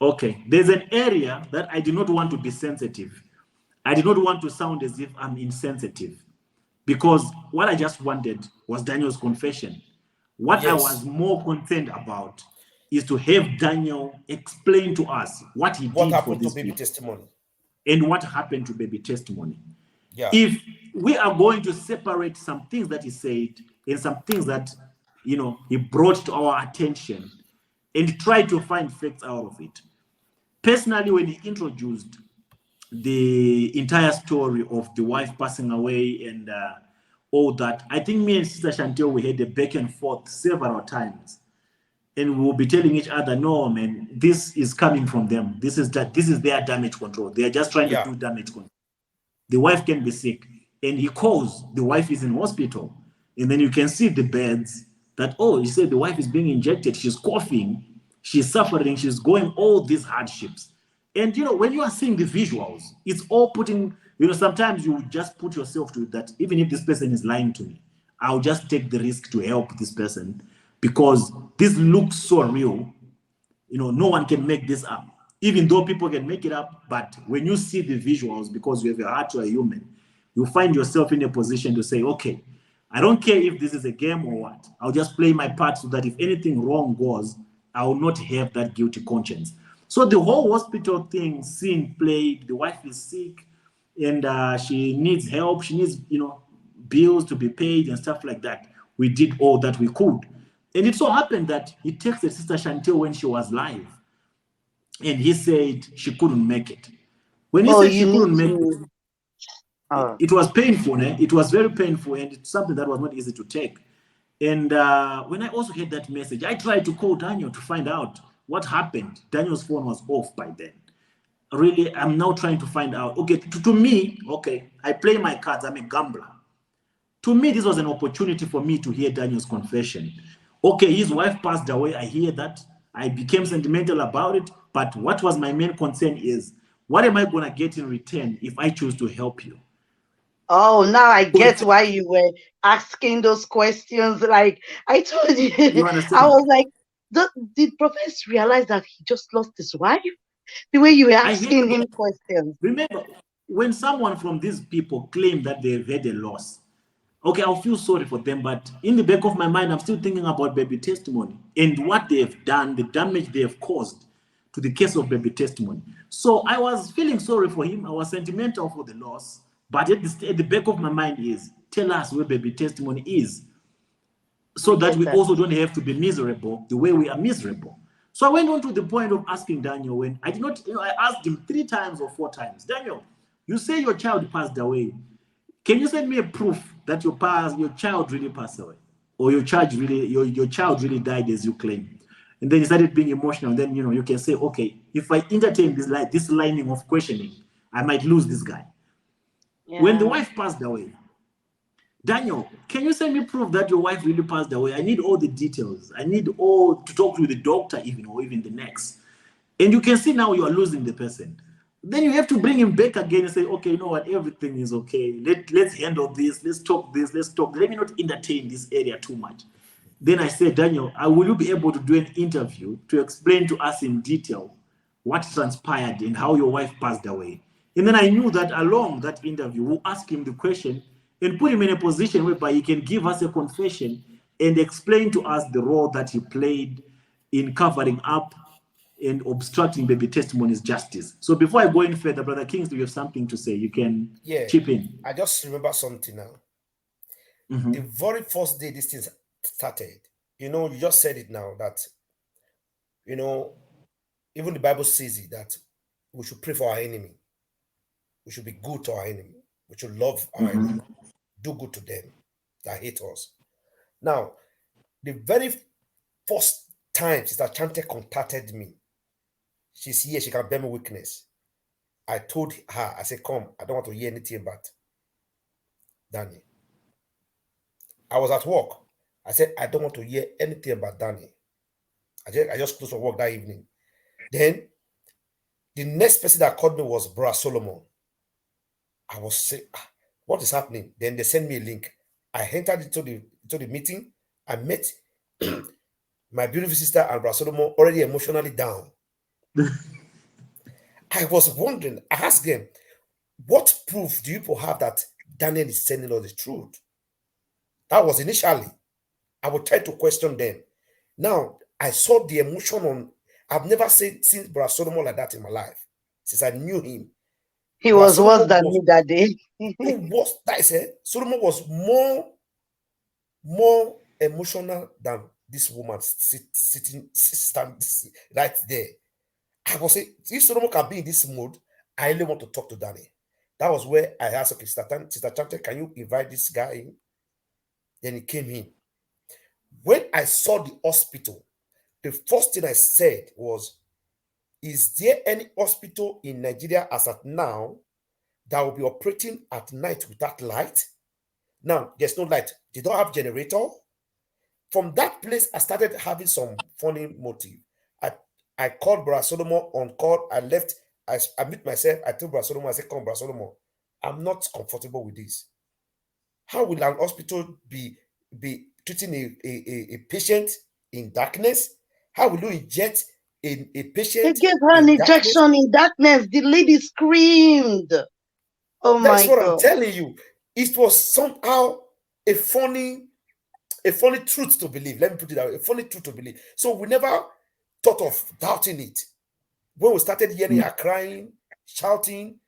Okay, there's an area that I do not want to be sensitive. I did not want to sound as if I'm insensitive, because what I just wanted was Daniel's confession. What I was more concerned about is to have Daniel explain to us what he did for this baby testimony and what happened to baby testimony. Yeah. If we are going to separate some things that he said and some things that he brought to our attention and try to find facts out of it. Personally, when he introduced the entire story of the wife passing away and all that, I think me and Sister Chantel, we had a back and forth several times, and we will be telling each other, no, man, this is coming from them. This is their damage control. They are just trying to do damage control. The wife can be sick, and he calls, the wife is in hospital, and then you can see the beds that, he said the wife is being injected, she's coughing, she's suffering, she's going all these hardships. And when you are seeing the visuals, it's all putting, sometimes you just put yourself to that, even if this person is lying to me, I'll just take the risk to help this person because this looks so real. No one can make this up. even though people can make it up, but when you see the visuals, because you have a heart, you're a human, you find yourself in a position to say, okay, I don't care if this is a game or what. I'll just play my part so that if anything wrong goes, I will not have that guilty conscience. So the whole hospital thing, scene played, the wife is sick and she needs help. She needs, bills to be paid and stuff like that. We did all that we could. And it so happened that he texted Sister Chantel when she was live and he said she couldn't make it. When he said she you need couldn't make it, to. it was painful. It was very painful, and it's something that was not easy to take. And when I also heard that message, I tried to call Daniel to find out what happened. Daniel's phone was off by then. Really, I'm now trying to find out. Okay, to me, okay, I play my cards. I'm a gambler. To me, this was an opportunity for me to hear Daniel's confession. Okay, his wife passed away. I hear that. I became sentimental about it. But what was my main concern is, what am I going to get in return if I choose to help you? Oh, now I get why you were asking those questions. Like I told you, You understand? I was like, did Professor realize that he just lost his wife? The way you were asking him questions. Remember, when someone from these people claim that they've had a loss, okay, I'll feel sorry for them, but in the back of my mind, I'm still thinking about baby testimony and what they've done, the damage they have caused to the case of baby testimony. So I was feeling sorry for him. I was sentimental for the loss, but at the back of my mind is, tell us where baby testimony is, so that we also don't have to be miserable the way we are miserable. So I went on to the point of asking Daniel when I did not, I asked him 3 times or 4 times, Daniel, you say your child passed away. Can you send me a proof that your child really passed away? Or your child really died as you claim? And then he started being emotional. And then, you can say, okay, if I entertain this lining of questioning, I might lose this guy. Yeah. When the wife passed away, Daniel, can you send me proof that your wife really passed away? I need all the details. I need all to talk to the doctor even, or even the next. And you can see now you are losing the person. Then you have to bring him back again and say, okay, you know what, everything is okay. Let's handle this. Let's talk this. Let's talk. Let me not entertain this area too much. Then I said, Daniel, will you be able to do an interview to explain to us in detail what transpired and how your wife passed away? And then I knew that along that interview, we'll ask him the question and put him in a position whereby he can give us a confession and explain to us the role that he played in covering up and obstructing baby testimony's justice. So before I go any further, Brother Kingsley, you have something to say. You can chip in. I just remember something now. Mm-hmm. The very first day this thing started, you just said it now that, even the Bible says it, that we should pray for our enemy. We should be good to our enemy. We should love our enemy. Do good to them that hate us. Now, the very first time Sister Chante contacted me, she's here, she can bear my weakness. I told her, I said, come, I don't want to hear anything about Danny. I was at work. I said, I don't want to hear anything about Danny. I just closed for work that evening. Then, the next person that called me was Brother Solomon. I was saying, what is happening? Then they sent me a link. I entered into the meeting. I met my beautiful sister and Brother Solomon already emotionally down. I was wondering, I asked them, what proof do you people have that Daniel is telling us the truth? That was initially. I would try to question them. Now, I saw the emotion on. I've never seen Brother Solomon like that in my life since I knew him. He was worse than me that day. Solomon was more emotional than this woman sitting right there. I was saying, if Solomon can be in this mood, I really want to talk to Danny. That was where I asked, okay, Sister Chante, can you invite this guy in? Then he came in. When I saw the hospital, the first thing I said was, is there any hospital in Nigeria as at now that will be operating at night without light? Now, there's no light. They don't have generator. From that place, I started having some funny motive. I called Brother Solomon on call. I left. I meet myself. I told Brother Solomon, I said, come, Brother Solomon, I'm not comfortable with this. How will an hospital be treating a patient in darkness? How will you inject a They patient gave her an in darkness. injection in darkness. The lady screamed. Oh That's my what I'm God. telling you. It was somehow a funny truth to believe. Let me put it that way, a funny truth to believe. So we never thought of doubting it. When we started hearing her crying, shouting,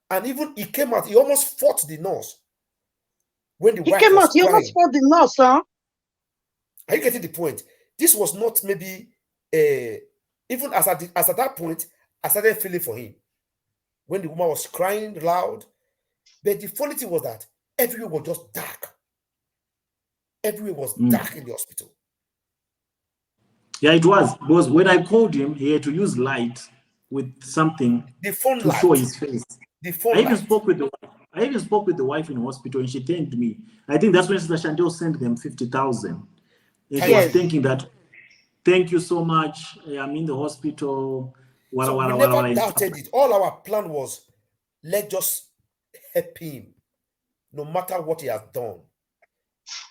and even he came out, he almost fought the nurse when the He wife came was out. He almost crying. fought the nurse, huh? Are you getting the point? This was not maybe even as at that point, I started feeling for him when the woman was crying loud. But the funny thing was that everywhere was just dark. Everywhere was dark in the hospital. Yeah, it was. Because when I called him, he had to use light with something The phone to show light. his face. The I phone even light. spoke with the wife. I even spoke with the wife in hospital, and she thanked me. I think that's when Sister Chantel sent them 50,000, and she Thank was Yes. you. thinking that, "Thank you so much. I'm in the hospital. Wara So we wara wara never wara and stuff." doubted it. All our plan was, let's just help him, no matter what he has done.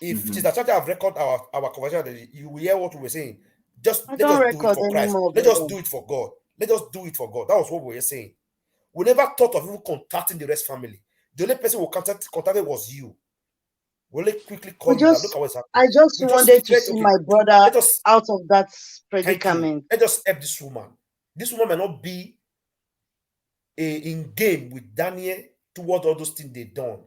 If Sister Chacha have recorded our conversation, you will hear what we were saying. Just I let don't us do it record for Christ. anymore, Let us brother. do it for God. Let us do it for God. That was what we were saying. We never thought of even contacting the rest family. The only person who contacted was you. We only quickly call you that look at what's I happening. just We just wanted to felt see okay. my brother Let us out of that thank you. predicament. Let us help this woman. This woman may not be in game with Daniel toward all those things they've done.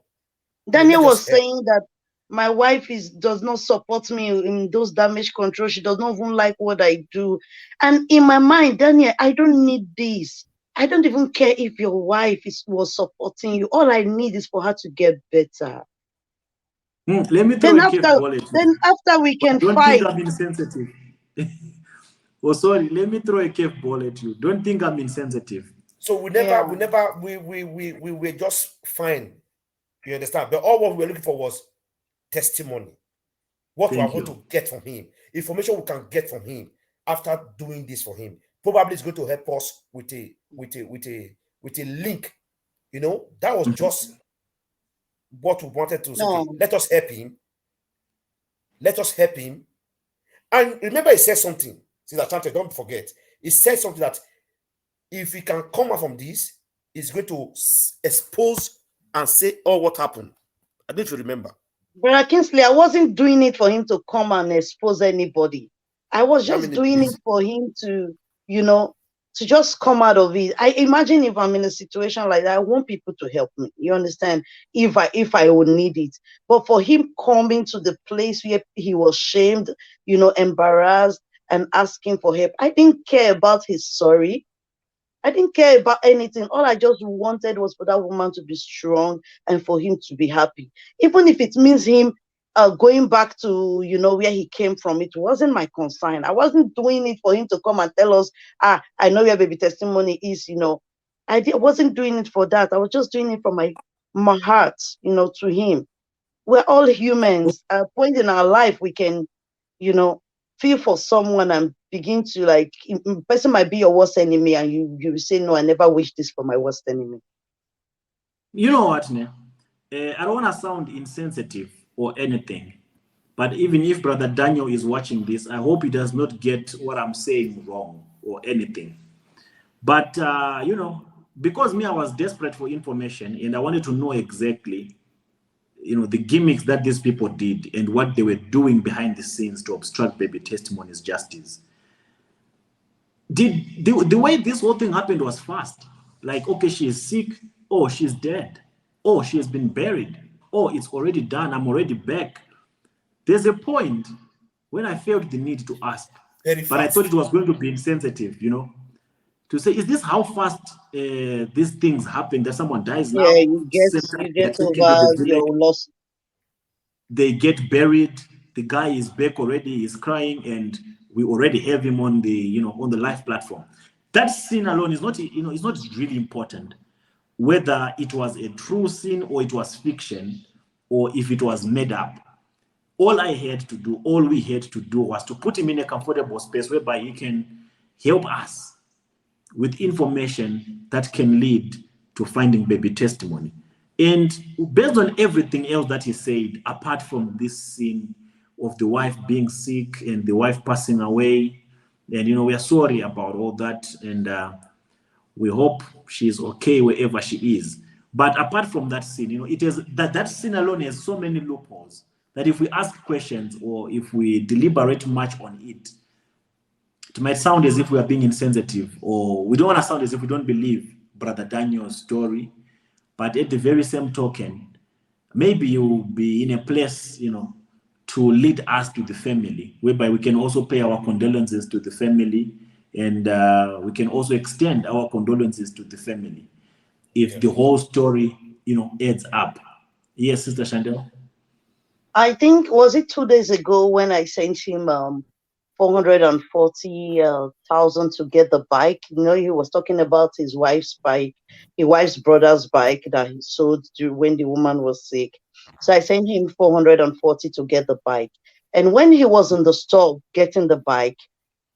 Daniel Let was us help. saying that my wife does not support me in those damage control. She does not even like what I do. And in my mind, Daniel, I don't need this. I don't even care if your wife was supporting you. All I need is for her to get better. Let me throw Then a cave ball at you. after we But can don't think fight. I'm insensitive. Oh, sorry. Let me throw a cave ball at you. Don't think I'm insensitive. So we Yeah. were just fine. You understand? But all what we were looking for was testimony. What we are Thank going you. to get from him, information we can get from him after doing this for him. Probably it's going to help us with a link. You know, that was just what we wanted to say. Okay, No. let us help him. Let us help him. And remember, he said something. Sister Chante, don't forget. He said something that if he can come out from this, he's going to expose and say all what happened. I don't know if you remember. Brother Kingsley, I wasn't doing it for him to come and expose anybody. I was just doing it for him to, to just come out of it. I imagine if I'm in a situation like that, I want people to help me. You understand? If I would need it. But for him coming to the place where he was shamed, embarrassed and asking for help, I didn't care about his sorry. I didn't care about anything. All I just wanted was for that woman to be strong and for him to be happy. Even if it means him going back to, where he came from, it wasn't my concern. I wasn't doing it for him to come and tell us, I know where baby testimony is, I wasn't doing it for that. I was just doing it from my heart, to him. We're all humans. At a point in our life, we can, feel for someone and begin to person might be your worst enemy and you say, no, I never wish this for my worst enemy. You know what, ne? I don't want to sound insensitive or anything, but even if Brother Daniel is watching this, I hope he does not get what I'm saying wrong or anything. But, because me, I was desperate for information and I wanted to know exactly, the gimmicks that these people did and what they were doing behind the scenes to obstruct baby testimony's justice. The way this whole thing happened was fast. Like, okay, she is sick. Oh, she's dead. Oh, she has been buried. Oh, it's already done. I'm already back. There's a point when I felt the need to ask, Very but I fast. thought it was going to be insensitive, to say, is this how fast these things happen? That someone dies now, Yeah, you same time they're get taken to over the village, your loss. they get buried, the guy is back already, he's crying, and we already have him on the on the live platform. That scene alone is not it's not really important whether it was a true scene or it was fiction or if it was made up. All we had to do was to put him in a comfortable space whereby he can help us with information that can lead to finding baby testimony. And based on everything else that he said, apart from this scene of the wife being sick and the wife passing away, And we are sorry about all that, and we hope she's okay wherever she is. But apart from that sin, it is that sin alone has so many loopholes that if we ask questions or if we deliberate much on it, it might sound as if we are being insensitive, or we don't want to sound as if we don't believe Brother Daniel's story. But at the very same token, maybe you'll be in a place, to lead us to the family, whereby we can also pay our condolences to the family, and we can also extend our condolences to the family if the whole story, adds up. Yes, Sister Chandel? I think, was it 2 days ago when I sent him 440,000 to get the bike? He was talking about his wife's bike, his wife's brother's bike that he sold when the woman was sick. So I sent him 440 to get the bike. And when he was in the store getting the bike,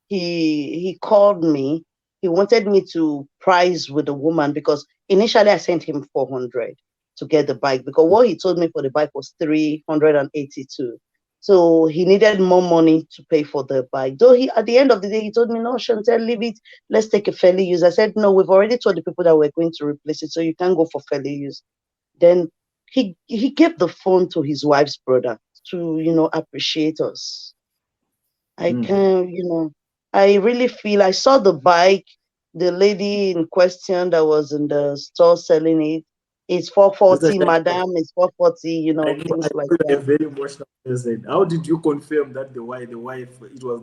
he called me. He wanted me to price with the woman because initially I sent him 400 to get the bike because what he told me for the bike was 382. So he needed more money to pay for the bike. Though at the end of the day, he told me, no, Chantel, leave it. Let's take a fairly use. I said, no, we've already told the people that we're going to replace it, so you can't go for fairly use. Then he gave the phone to his wife's brother to, appreciate us. I can, I really feel I saw the bike, the lady in question that was in the store selling it. It's Sister 440, Chandel, madam, it's 440, I know, things like you're a that. very emotional person. How did you confirm that it was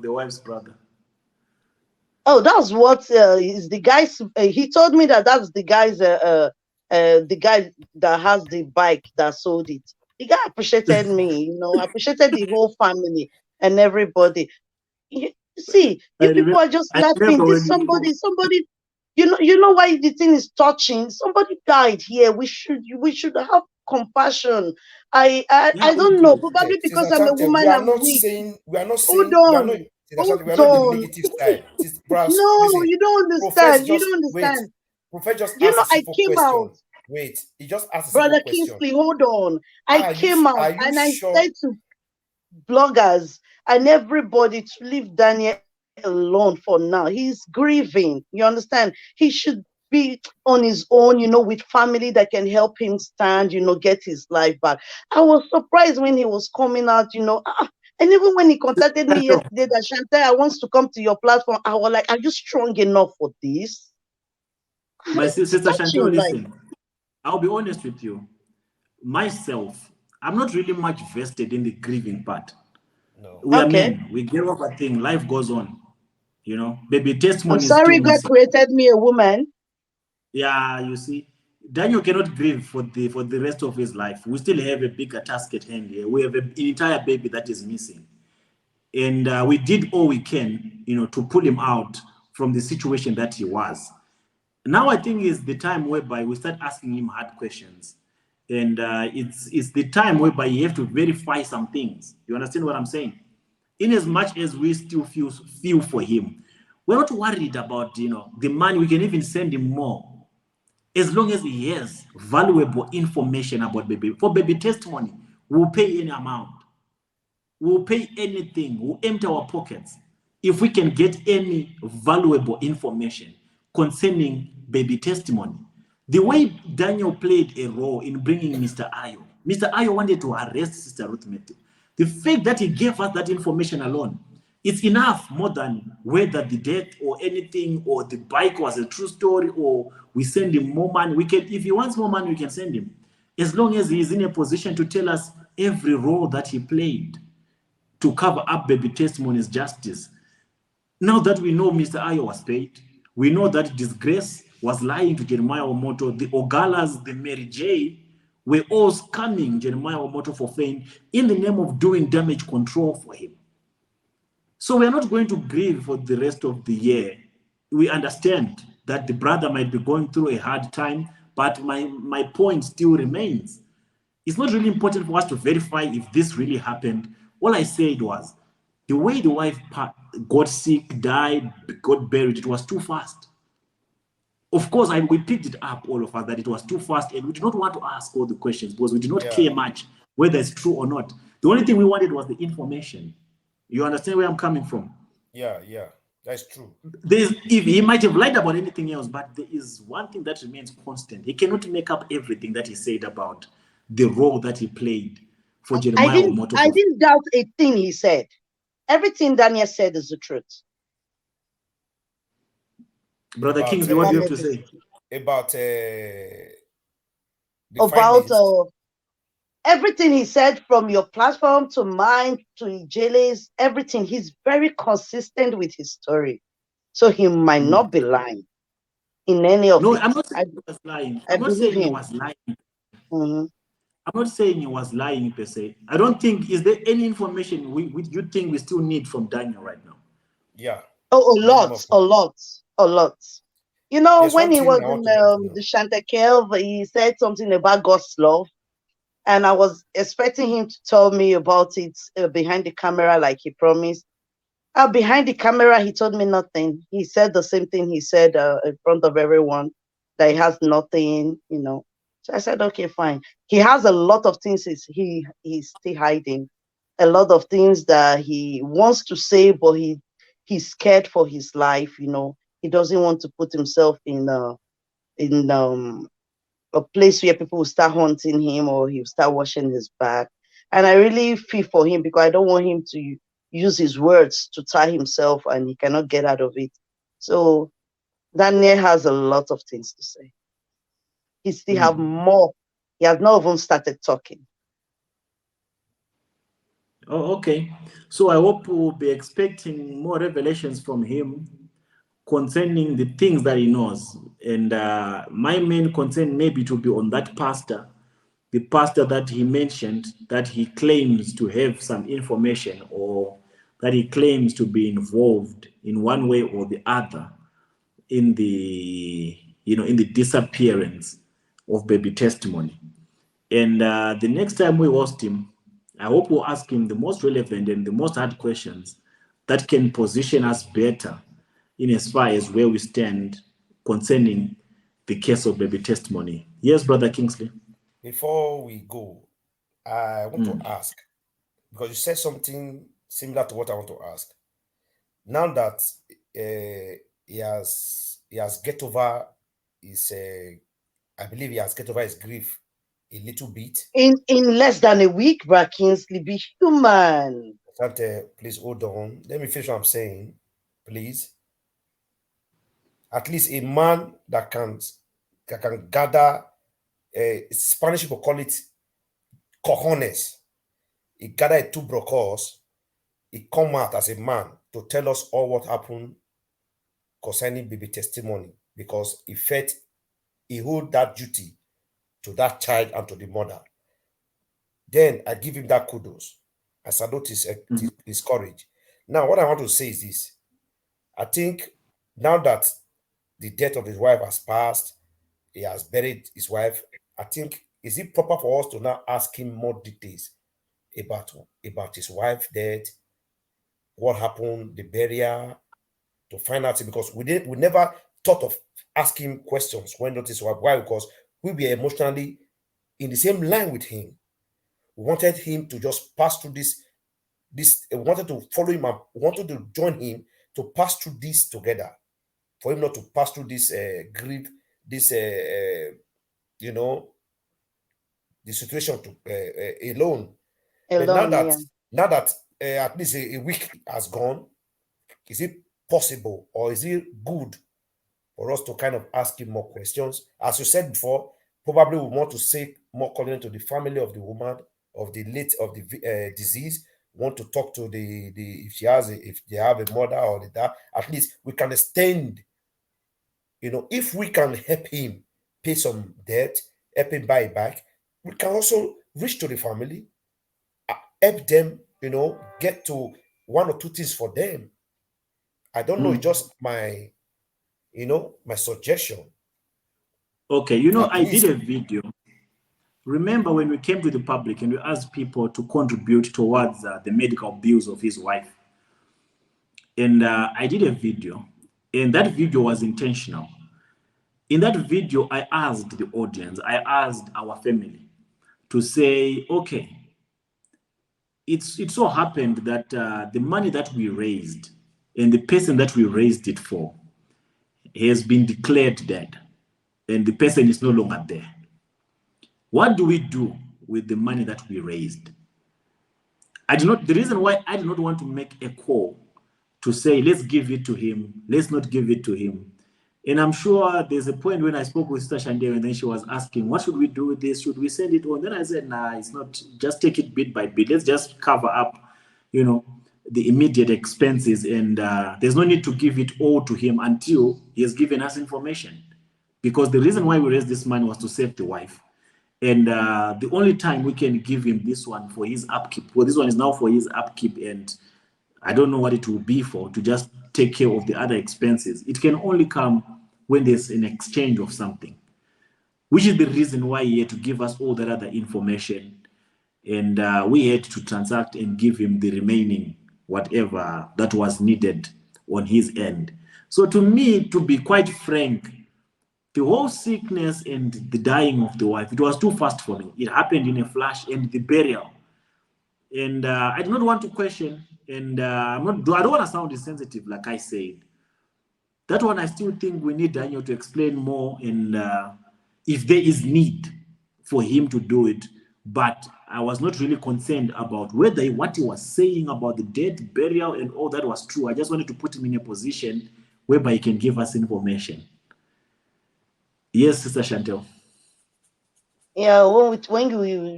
the wife's brother? Oh, that's what is the guy's. He told me that that's the guy that has the bike that sold it. The guy appreciated me, appreciated the whole family and everybody. See, I you people remember, are just I laughing. remember This when you. somebody, you know why the thing is touching. Somebody died here. We should have compassion. I Yeah, we don't know. do. Probably because Sister I'm a Chante, woman, I'm weak. Hold we are not, on, Sister hold Chante, we are not in the on. negative side. Bros, No, listen, you don't Prophet understand. You just, don't wait, understand. Prophet just asked a I simple came out, question. Wait, he just asked a simple brother question. Kingsley. Hold on. I came Are out you and I sure? said to bloggers and everybody to leave Daniel alone for now. He's grieving. You understand? He should be on his own, with family that can help him stand, get his life back. I was surprised when he was coming out. And even when he contacted me Daniel, yesterday that Chantal, I want to come to your platform, I was like, are you strong enough for this? my It's sister Chantel, touching, like, listen. I'll be honest with you. Myself, I'm not really much vested in the grieving part. No. We are okay. men. We get over thing. Life goes on. Baby I'm testimony is still sorry God missing. created me a woman. Yeah, you see, Daniel cannot grieve for the rest of his life. We still have a bigger task at hand here. We have an entire baby that is missing, and we did all we can, to pull him out from the situation that he was. Now I think is the time whereby we start asking him hard questions, and it's the time whereby you have to verify some things. You understand what I'm saying? In as much as we still feel for him, we're not worried about the money. We can even send him more as long as he has valuable information about baby. For baby testimony, we'll pay any amount. We'll pay anything. We'll empty our pockets if we can get any valuable information concerning baby testimony. The way Daniel played a role in bringing Mr. Ayo wanted to arrest Sister Ruth Methu. The fact that he gave us that information alone, it's enough more than whether the death or anything or the bike was a true story or we send him more money. We can, if he wants more money, we can send him. As long as he is in a position to tell us every role that he played to cover up baby testimony's justice. Now that we know Mr. Ayo was paid, we know that disgrace was lying to Jeremiah Omoto, the Ogalas, the Mary J, were all scamming Jeremiah Omoto for fame in the name of doing damage control for him. So we are not going to grieve for the rest of the year. We understand that the brother might be going through a hard time, but my point still remains. It's not really important for us to verify if this really happened. All I said was the way the wife got sick, died, got buried, it was too fast. Of course, we picked it up, all of us, that it was too fast, and we did not want to ask all the questions because we did not Yeah. care much whether it's true or not. The only thing we wanted was the information. You understand where I'm coming from? Yeah. That's true. If he might have lied about anything else, but there is one thing that remains constant. He cannot make up everything that he said about the role that he played for Jeremiah Omoto. I didn't doubt a thing he said. Everything Daniel said is the truth. Brother Kingsley, what do you have to say? About everything he said, from your platform to mine to Ijele's, everything. He's very consistent with his story. So he might not be lying in any of it. No, I'm not saying he was lying. I'm not saying he was lying. I'm not saying he was lying per se. I don't think, is there any information you think we still need from Daniel right now? Yeah. Oh, a lot. You know, there's when he was in the Chantekel, he said something about God's love. And I was expecting him to tell me about it behind the camera, like he promised. Behind the camera, he told me nothing. He said the same thing he said in front of everyone, that he has nothing, you know. So I said, okay, fine. He has a lot of things he's still hiding. A lot of things that he wants to say, but he's scared for his life, you know. He doesn't want to put himself in a place where people will start haunting him or he'll start washing his back. And I really feel for him because I don't want him to use his words to tie himself and he cannot get out of it. So Daniel has a lot of things to say. He still have more. He has not even started talking. Oh, okay. So I hope we'll be expecting more revelations from him concerning the things that he knows. And my main concern maybe to be on that pastor, the pastor that he mentioned, that he claims to have some information or that he claims to be involved in one way or the other in the disappearance of baby testimony. And the next time we host him, I hope we'll ask him the most relevant and the most hard questions that can position us better in as far as where we stand concerning the case of baby testimony. Yes, Brother Kingsley. Before we go, I want to ask, because you said something similar to what I want to ask. Now that he has get over his, I believe he has get over his grief a little bit. In less than a week, Brother Kingsley, be human. Please hold on. Let me finish what I'm saying, please. At least a man that can gather, Spanish people call it cojones. He gathered two brocos. He come out as a man to tell us all what happened concerning baby testimony, because he felt he owed that duty to that child and to the mother. Then I give him that kudos. I salute his courage. Now, what I want to say is this. I think now that the death of his wife has passed, he has buried his wife, I think, is it proper for us to now ask him more details about his wife's death, what happened, the burial, to find out, because we never thought of asking questions when not his wife. Why? Because we were emotionally in the same line with him. We wanted him to just pass through this. We wanted to follow him up. We wanted to join him to pass through this together. For him not to pass through this grief, this the situation alone. But now that at least a week has gone, is it possible or is it good for us to kind of ask him more questions? As you said before, probably we want to say more calling to the family of the woman, of the disease. Want to talk to the if they have a mother or the dad. At least we can extend. If we can help him pay some debt, help him buy it back, we can also reach to the family, help them, get to one or two things for them. I don't know, it's just my suggestion. Okay, I did a video. Remember when we came to the public and we asked people to contribute towards the medical bills of his wife? And I did a video, and that video was intentional. In that video, I asked the audience, I asked our family to say, okay, it so happened that the money that we raised and the person that we raised it for has been declared dead, and the person is no longer there. What do we do with the money that we raised? The reason why I do not want to make a call to say, let's give it to him, let's not give it to him. And I'm sure there's a point when I spoke with Sister Shandeo, and then she was asking, what should we do with this? Should we send it on? Then I said, nah, it's not, just take it bit by bit. Let's just cover up, the immediate expenses. And there's no need to give it all to him until he has given us information. Because the reason why we raised this money was to save the wife. And the only time we can give him this one for his upkeep, well, this one is now for his upkeep, and I don't know what it will be for, to just take care of the other expenses. It can only come when there's an exchange of something, which is the reason why he had to give us all that other information. And we had to transact and give him the remaining whatever that was needed on his end. So to me, to be quite frank, the whole sickness and the dying of the wife, it was too fast for me. It happened in a flash, and the burial. And I do not want to question, and I don't want to sound insensitive, like I said. That one, I still think we need Daniel to explain more, and if there is need for him to do it. But I was not really concerned about whether what he was saying about the death, burial, and all that was true. I just wanted to put him in a position whereby he can give us information. Yes, Sister Chantel. Yeah, when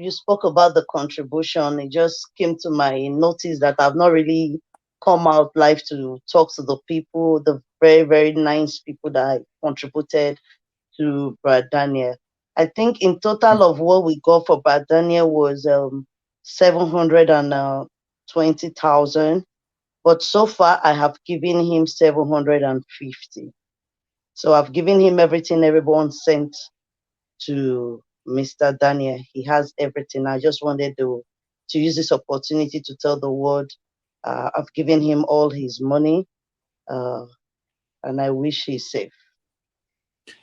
you spoke about the contribution, it just came to my notice that I've not really come out live to talk to the people, the very, very nice people that I contributed to Brad Daniel. I think in total of what we got for Brad Daniel was 720,000, but so far I have given him 750. So I've given him everything everyone sent to Mr. Daniel. He has everything. I just wanted to use this opportunity to tell the world I've given him all his money, and I wish he's safe.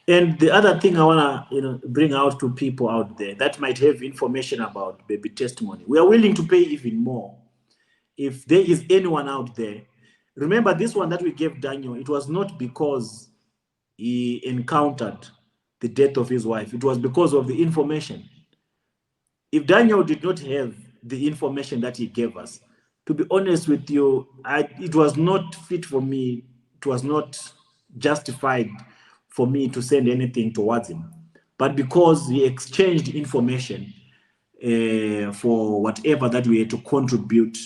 And the other thing I want to bring out to people out there that might have information about baby testimony, we are willing to pay even more. If there is anyone out there, remember this one that we gave Daniel, it was not because he encountered the death of his wife. It was because of the information. If Daniel did not have the information that he gave us, to be honest with you, it was not fit for me. It was not justified for me to send anything towards him. But because he exchanged information for whatever that we had to contribute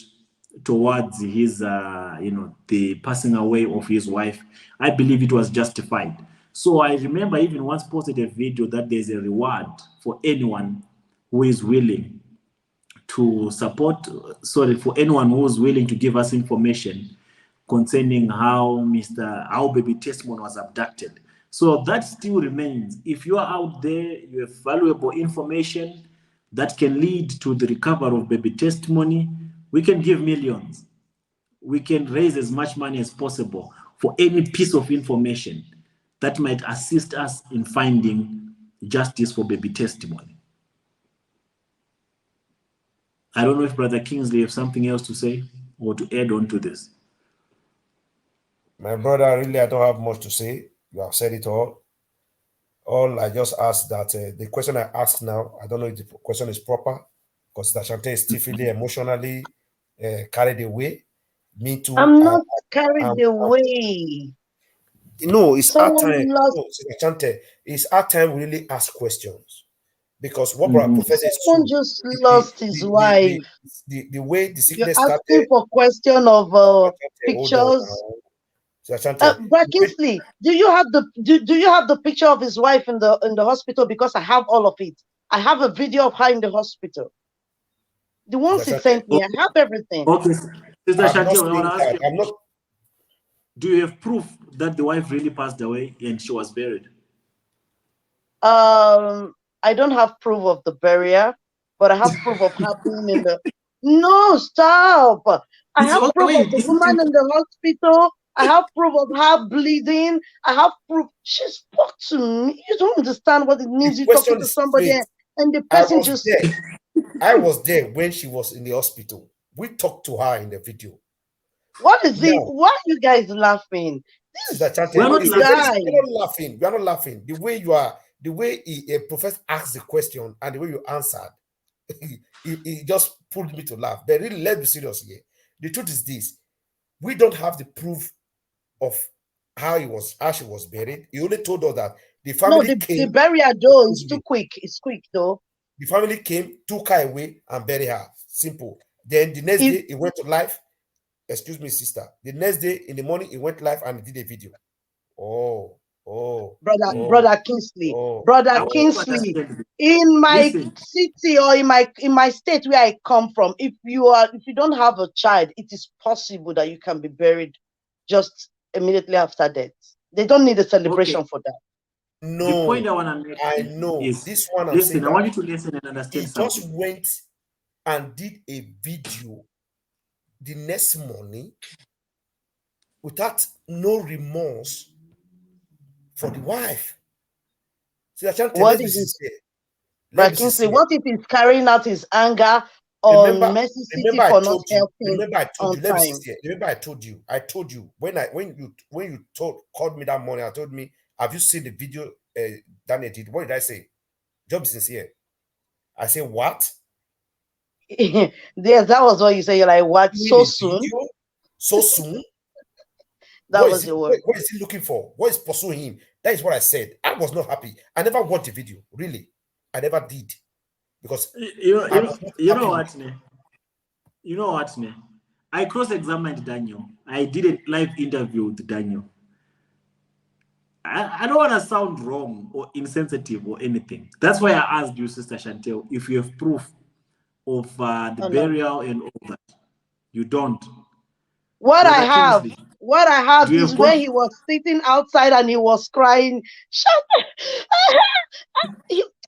towards his, the passing away of his wife, I believe it was justified. So I remember even once posted a video that there's a reward for anyone who is willing to support, for anyone who is willing to give us information concerning how baby testimony was abducted. So that still remains. If you are out there, you have valuable information that can lead to the recovery of baby testimony, we can give millions. We can raise as much money as possible for any piece of information that might assist us in finding justice for baby testimony. I don't know if Brother Kingsley has something else to say or to add on to this. My brother, really, I don't have much to say. You have said it all. All I just asked that the question I asked now, I don't know if the question is proper, because Dashante is still feeling emotionally carried away. Me too. I'm not carried away. No, it's our time. Lost. No, Dashante, it's our time we really ask questions. Because what Brother Professor is someone just lost his wife. The way the sickness You're asking started. for question of pictures. Kingsley, do you have the picture of his wife in the hospital? Because I have all of it. I have a video of her in the hospital. The ones he sent me, I have everything. Okay, Sister Shanti, I want to ask you. Do you have proof that the wife really passed away and she was buried? I don't have proof of the burial, but I have proof of her being in the. No, stop! I have proof of the woman in the hospital. I have proof of her bleeding. I have proof. She spoke to me. You don't understand what it means. You talking to somebody and the person just. I was there when she was in the hospital. We talked to her in the video. What is it? Now, Why are you guys laughing? Sister Chante, We're not it's a laughing. very, guy. we're not laughing. We are not laughing. The way you are, the way a professor asked the question and the way you answered, he just pulled me to laugh. But really, let's be serious here. The truth is this: we don't have the proof of how she was buried. He only told us that the No, family the came. burial though is too quick. It's quick though. The family came, took her away, and buried her. Simple. Then the next day, he went to live. Excuse me, sister. The next day in the morning, he went live and did a video. Oh, Brother Kingsley, oh. brother I want to Kingsley, understand this. in my Listen, city or in my state where I come from, if you don't have a child, it is possible that you can be buried just immediately after death. They don't need a celebration okay. for that. No, The point I want to make I know. is, This one I'm saying listen, I that want you to listen and he understand just something. went and did a video the next morning without no remorse for the wife. See, I can't tell. What Let's be if it's sincere. Let's Brother be Kingsley? sincere. What if he's carrying out his anger Remember, on Mercy City I for not told you. helping Remember, I told on you. Let me time? sincere. Remember, I told you. When you called me that morning. I told me, have you seen the video Daniel did? What did I say? Just be sincere. I say what? Yes, that was what you said. You're like, what? Doing So a soon? video so soon? That was your word. What is he looking for? What is pursuing him? That is what I said. I was not happy. I never watched the video. Really, I never did because I was not You know happy with. what, ne? You know what, ne? I cross-examined Daniel. I did a live interview with Daniel. I don't want to sound wrong or insensitive or anything. That's why I asked you, Sister Chantel, if you have proof of the Oh, no. burial and all that. You don't. What Brother I have, Kingsley, what I have do you is have where proof? he was sitting outside and he was crying. Shut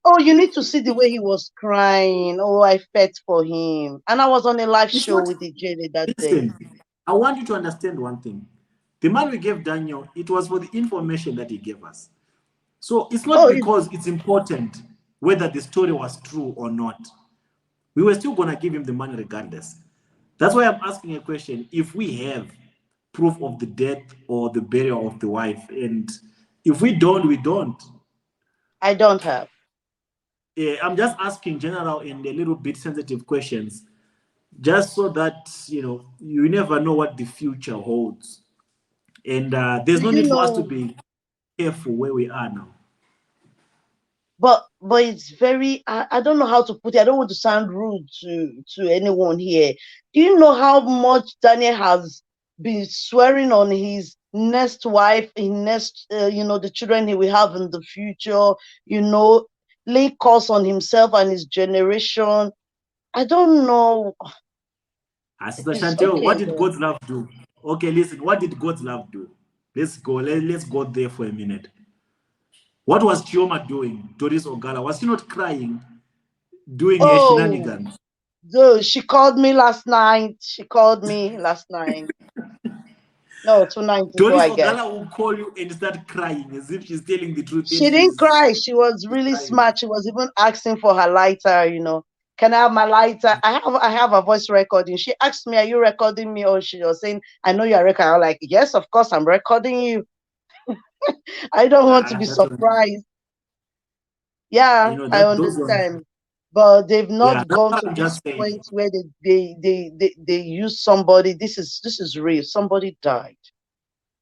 Oh, you need to see the way he was crying. Oh, I felt for him. And I was on a live It's show not. with the JD that day. Listen, I want you to understand one thing. The man we gave Daniel, it was for the information that he gave us. So it's not Oh, because it's important whether the story was true or not. We were still going to give him the money regardless. That's why I'm asking a question. If we have proof of the death or the burial of the wife, and if we don't, we don't. I don't have. I'm just asking general and a little bit sensitive questions, just so that you never know what the future holds. And there's Do no you need for us to know? be careful where we are now. But it's very, I don't know how to put it. I don't want to sound rude to anyone here. Do you know how much Daniel has been swearing on his next wife, his next, the children he will have in the future, lay curse on himself and his generation? I don't know. Sister It's Chantel, okay what did though. God's love do? Okay, listen, what did God's love do? Let's go. Let's go there for a minute. What was Chioma doing? Doris Ogala, was she not crying, doing her Oh, shenanigans? she called me last night. She called me last night. No, 2 nights ago, Doris I guess. Ogala will call you and start crying as if she's telling the truth and She didn't she's cry. She was really crying. smart. She was even asking for her lighter. Can I have my lighter? I have a voice recording. She asked me, are you recording me? Or she was saying, I know you're recording. I'm like, yes, of course, I'm recording you. I don't want to be That's surprised. Yeah, I that those ones. understand. But they've Yeah, not that's gone what to I'm this just saying. point where they use somebody. This is real. Somebody died.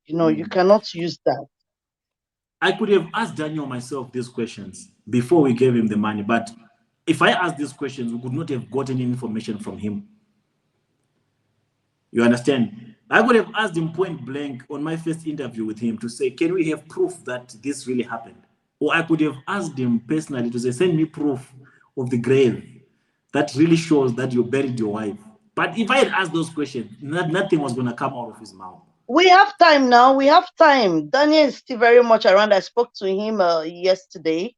You cannot use that. I could have asked Daniel myself these questions before we gave him the money, but if I asked these questions, we could not have gotten any information from him. You understand? I could have asked him point blank on my first interview with him to say, can we have proof that this really happened? Or I could have asked him personally to say, send me proof of the grave that really shows that you buried your wife. But if I had asked those questions, nothing was going to come out of his mouth. We have time now. We have time. Daniel is still very much around. I spoke to him yesterday.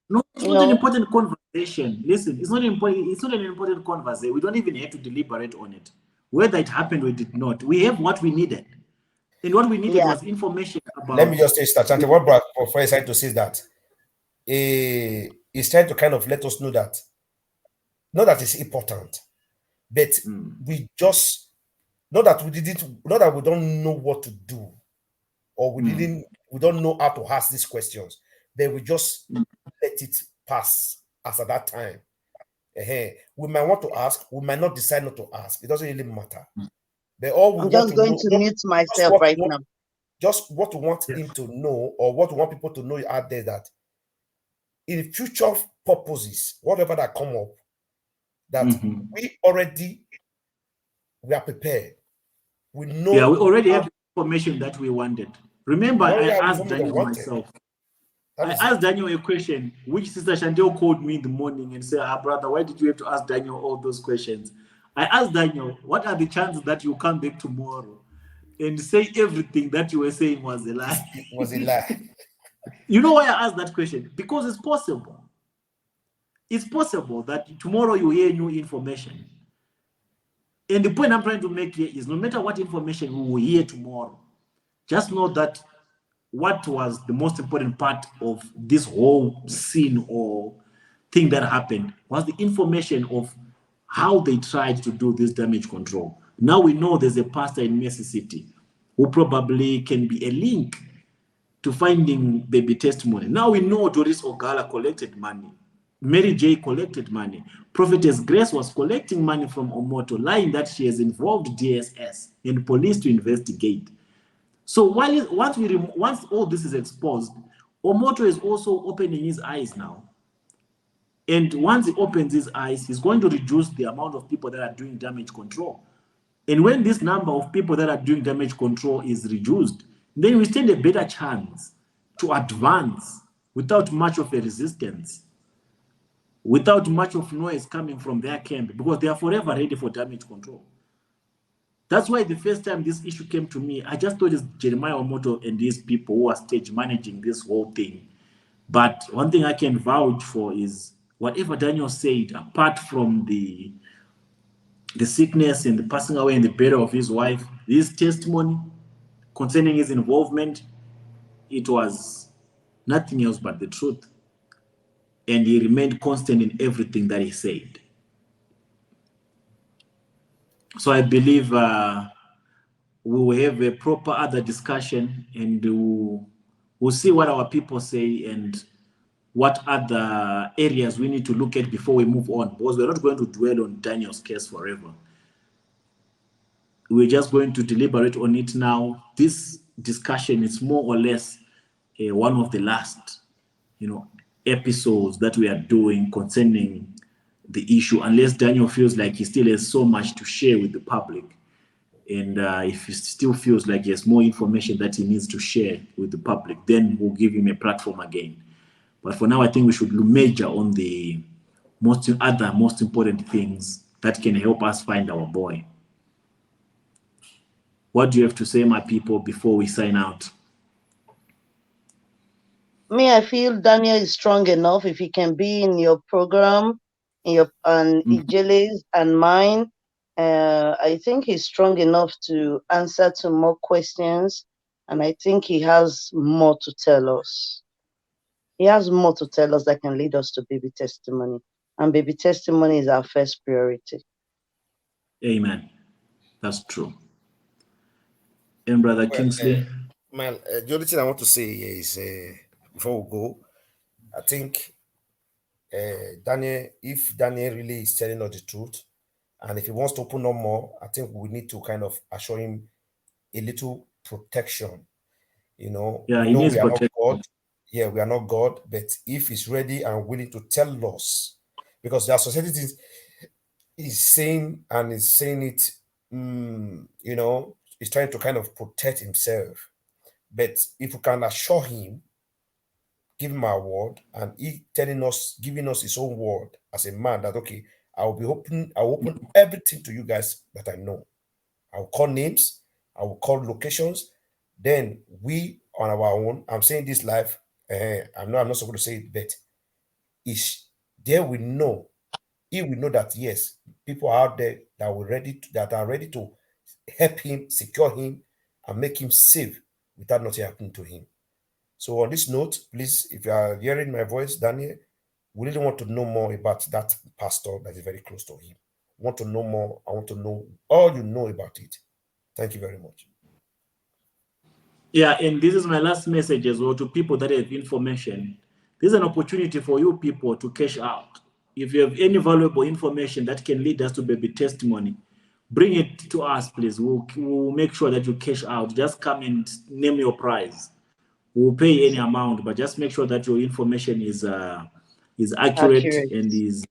No, it's not an important conversation. Listen, it's not important. It's not an important conversation. We don't even have to deliberate on it. Whether it happened or it did not, we have what we needed, and what we needed Yeah. was information Let me about. just say, Stachante, what Professor is trying to say is that he's trying to kind of let us know that not that it's important, but we just Not that we didn't, not that we don't know what to do, or we don't know how to ask these questions. Then we just let it pass as at that time. We might want to ask, we might not decide not to ask. It doesn't really matter. But all we I'm want just to going know, to mute just myself what right we want, now. just what we want him to know, or what we want people to know out there, that in future purposes, whatever that come up, that we are prepared. We know. Yeah, we already have the information that we wanted. Remember, We I already have asked information Daniel wanted. myself. That I is asked it. Daniel a question, which Sister Chandel called me in the morning and said, brother, why did you have to ask Daniel all those questions? I asked Daniel, what are the chances that you come back tomorrow and say everything that you were saying was a lie? It was a lie. You know why I asked that question? Because it's possible. It's possible that tomorrow you hear new information. And the point I'm trying to make here is no matter what information we will hear tomorrow, just know that what was the most important part of this whole scene or thing that happened was the information of how they tried to do this damage control. Now we know there's a pastor in Mercy City who probably can be a link to finding baby testimony. Now we know Doris Ogala collected money. Mary J collected money. Prophetess Grace was collecting money from Omoto, lying that she has involved DSS and police to investigate. So once all this is exposed, Omoto is also opening his eyes now. And once he opens his eyes, he's going to reduce the amount of people that are doing damage control. And when this number of people that are doing damage control is reduced, then we stand a better chance to advance without much of a resistance, without much of noise coming from their camp, because they are forever ready for damage control. That's why the first time this issue came to me, I just thought it's Jeremiah Omoto and these people who are stage managing this whole thing. But one thing I can vouch for is whatever Daniel said, apart from the sickness and the passing away and the burial of his wife, his testimony concerning his involvement, it was nothing else but the truth. And he remained constant in everything that he said. So I believe we will have a proper other discussion, and we'll see what our people say and what other areas we need to look at before we move on, because we're not going to dwell on Daniel's case forever. We're just going to deliberate on it now. This discussion is more or less one of the last, episodes that we are doing concerning the issue, unless Daniel feels like he still has so much to share with the public. And if he still feels like he has more information that he needs to share with the public, then we'll give him a platform again. But for now, I think we should major on the most important things that can help us find our boy. What do you have to say, my people, before we sign out? Me, I feel Daniel is strong enough. If he can be in your program, and Ijele's and mine, I think he's strong enough to answer to more questions, and I think he has more to tell us. He has more to tell us that can lead us to baby testimony, and baby testimony is our first priority. Amen. That's true. And Brother Kingsley? The only thing I want to say is, before we go, I think Daniel, if Daniel really is telling us the truth, and if he wants to open up more, I think we need to kind of assure him a little protection. Yeah, we he know needs we are not protection. God. Yeah, we are not God, but if he's ready and willing to tell us, because the society is saying it, he's trying to kind of protect himself. But if we can assure him, give him our word, and he giving us his own word as a man, that okay, I'll open everything to you guys that I know. I'll call names, I will call locations. Then we on our own, I'm saying this live, I'm not supposed to say it, but is there we know. He will know that yes, people are out there that are ready to help him, secure him, and make him safe without nothing happening to him. So on this note, please, if you are hearing my voice, Daniel, we really want to know more about that pastor that is very close to him. Want to know more? I want to know all you know about it. Thank you very much. Yeah, and this is my last message as well to people that have information. This is an opportunity for you people to cash out. If you have any valuable information that can lead us to baby testimony, bring it to us, please. We'll make sure that you cash out. Just come and name your prize. We'll pay any amount, but just make sure that your information is accurate and is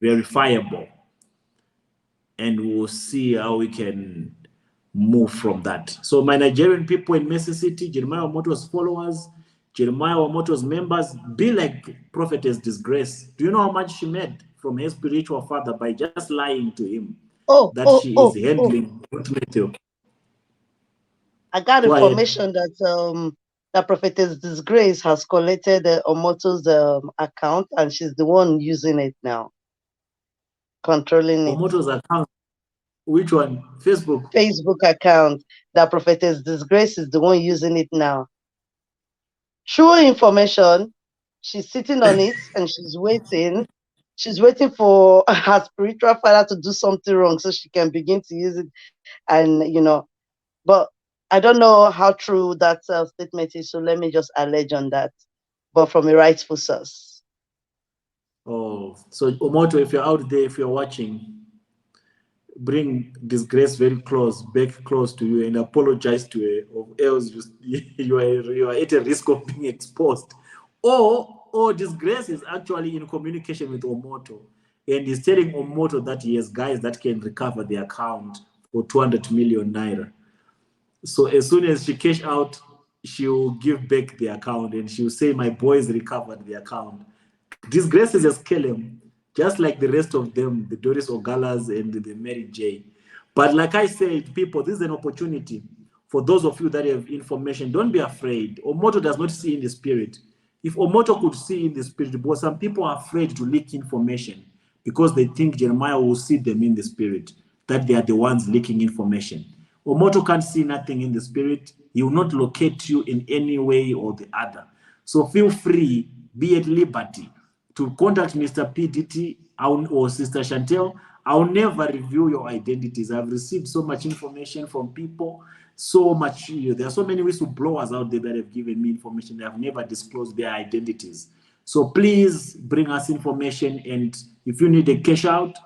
verifiable, and we'll see how we can move from that. So my Nigerian people in Mercy City, Jeremiah Omoto's followers, Jeremiah Omoto's members, be like Prophetess Disgrace. Do you know how much she made from her spiritual father by just lying to him that she is handling Matthew? I got Go ahead. information that that Prophetess Disgrace has collected Omoto's account, and she's the one using it now, controlling it. Omoto's account. Which one? Facebook? Facebook account. That Prophetess Disgrace is the one using it now. True information. She's sitting on it and she's waiting. She's waiting for her spiritual father to do something wrong so she can begin to use it. And, you know, but I don't know how true that statement is, so let me just allege on that, but from a rightful source. Oh, so Omoto, if you're out there, if you're watching, bring Disgrace very close, back close to you, and apologize to her, or else you are at a risk of being exposed. Or Disgrace is actually in communication with Omoto, and is telling Omoto that he has guys that can recover the account for 200 million naira. So as soon as she cash out, she'll give back the account and she'll say, "My boys recovered the account." Disgrace is just kill him, just like the rest of them, the Doris Ogalas and the Mary J. But like I said, people, this is an opportunity for those of you that have information. Don't be afraid. Omoto does not see in the spirit. If Omoto could see in the spirit, because some people are afraid to leak information because they think Jeremiah will see them in the spirit, that they are the ones leaking information. Omoto can't see nothing in the spirit. He will not locate you in any way or the other. So feel free, be at liberty to contact Mr. PDT or Sister Chantel. I'll never reveal your identities. I've received so much information from people, so much. There are so many whistleblowers out there that have given me information. They have never disclosed their identities. So please bring us information, and if you need a cash out,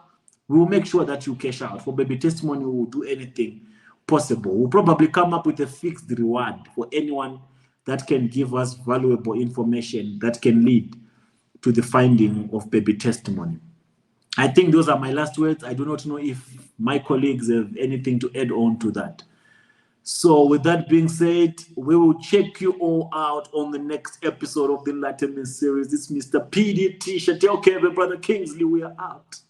we will make sure that you cash out. For baby testimony, we will do anything possible. We'll probably come up with a fixed reward for anyone that can give us valuable information that can lead to the finding of baby testimony. I think those are my last words. I do not know if my colleagues have anything to add on to that. So with that being said, we will check you all out on the next episode of the Enlightenment series. This is Mr. PDT. Chantel Kevin, Brother Kingsley, we are out.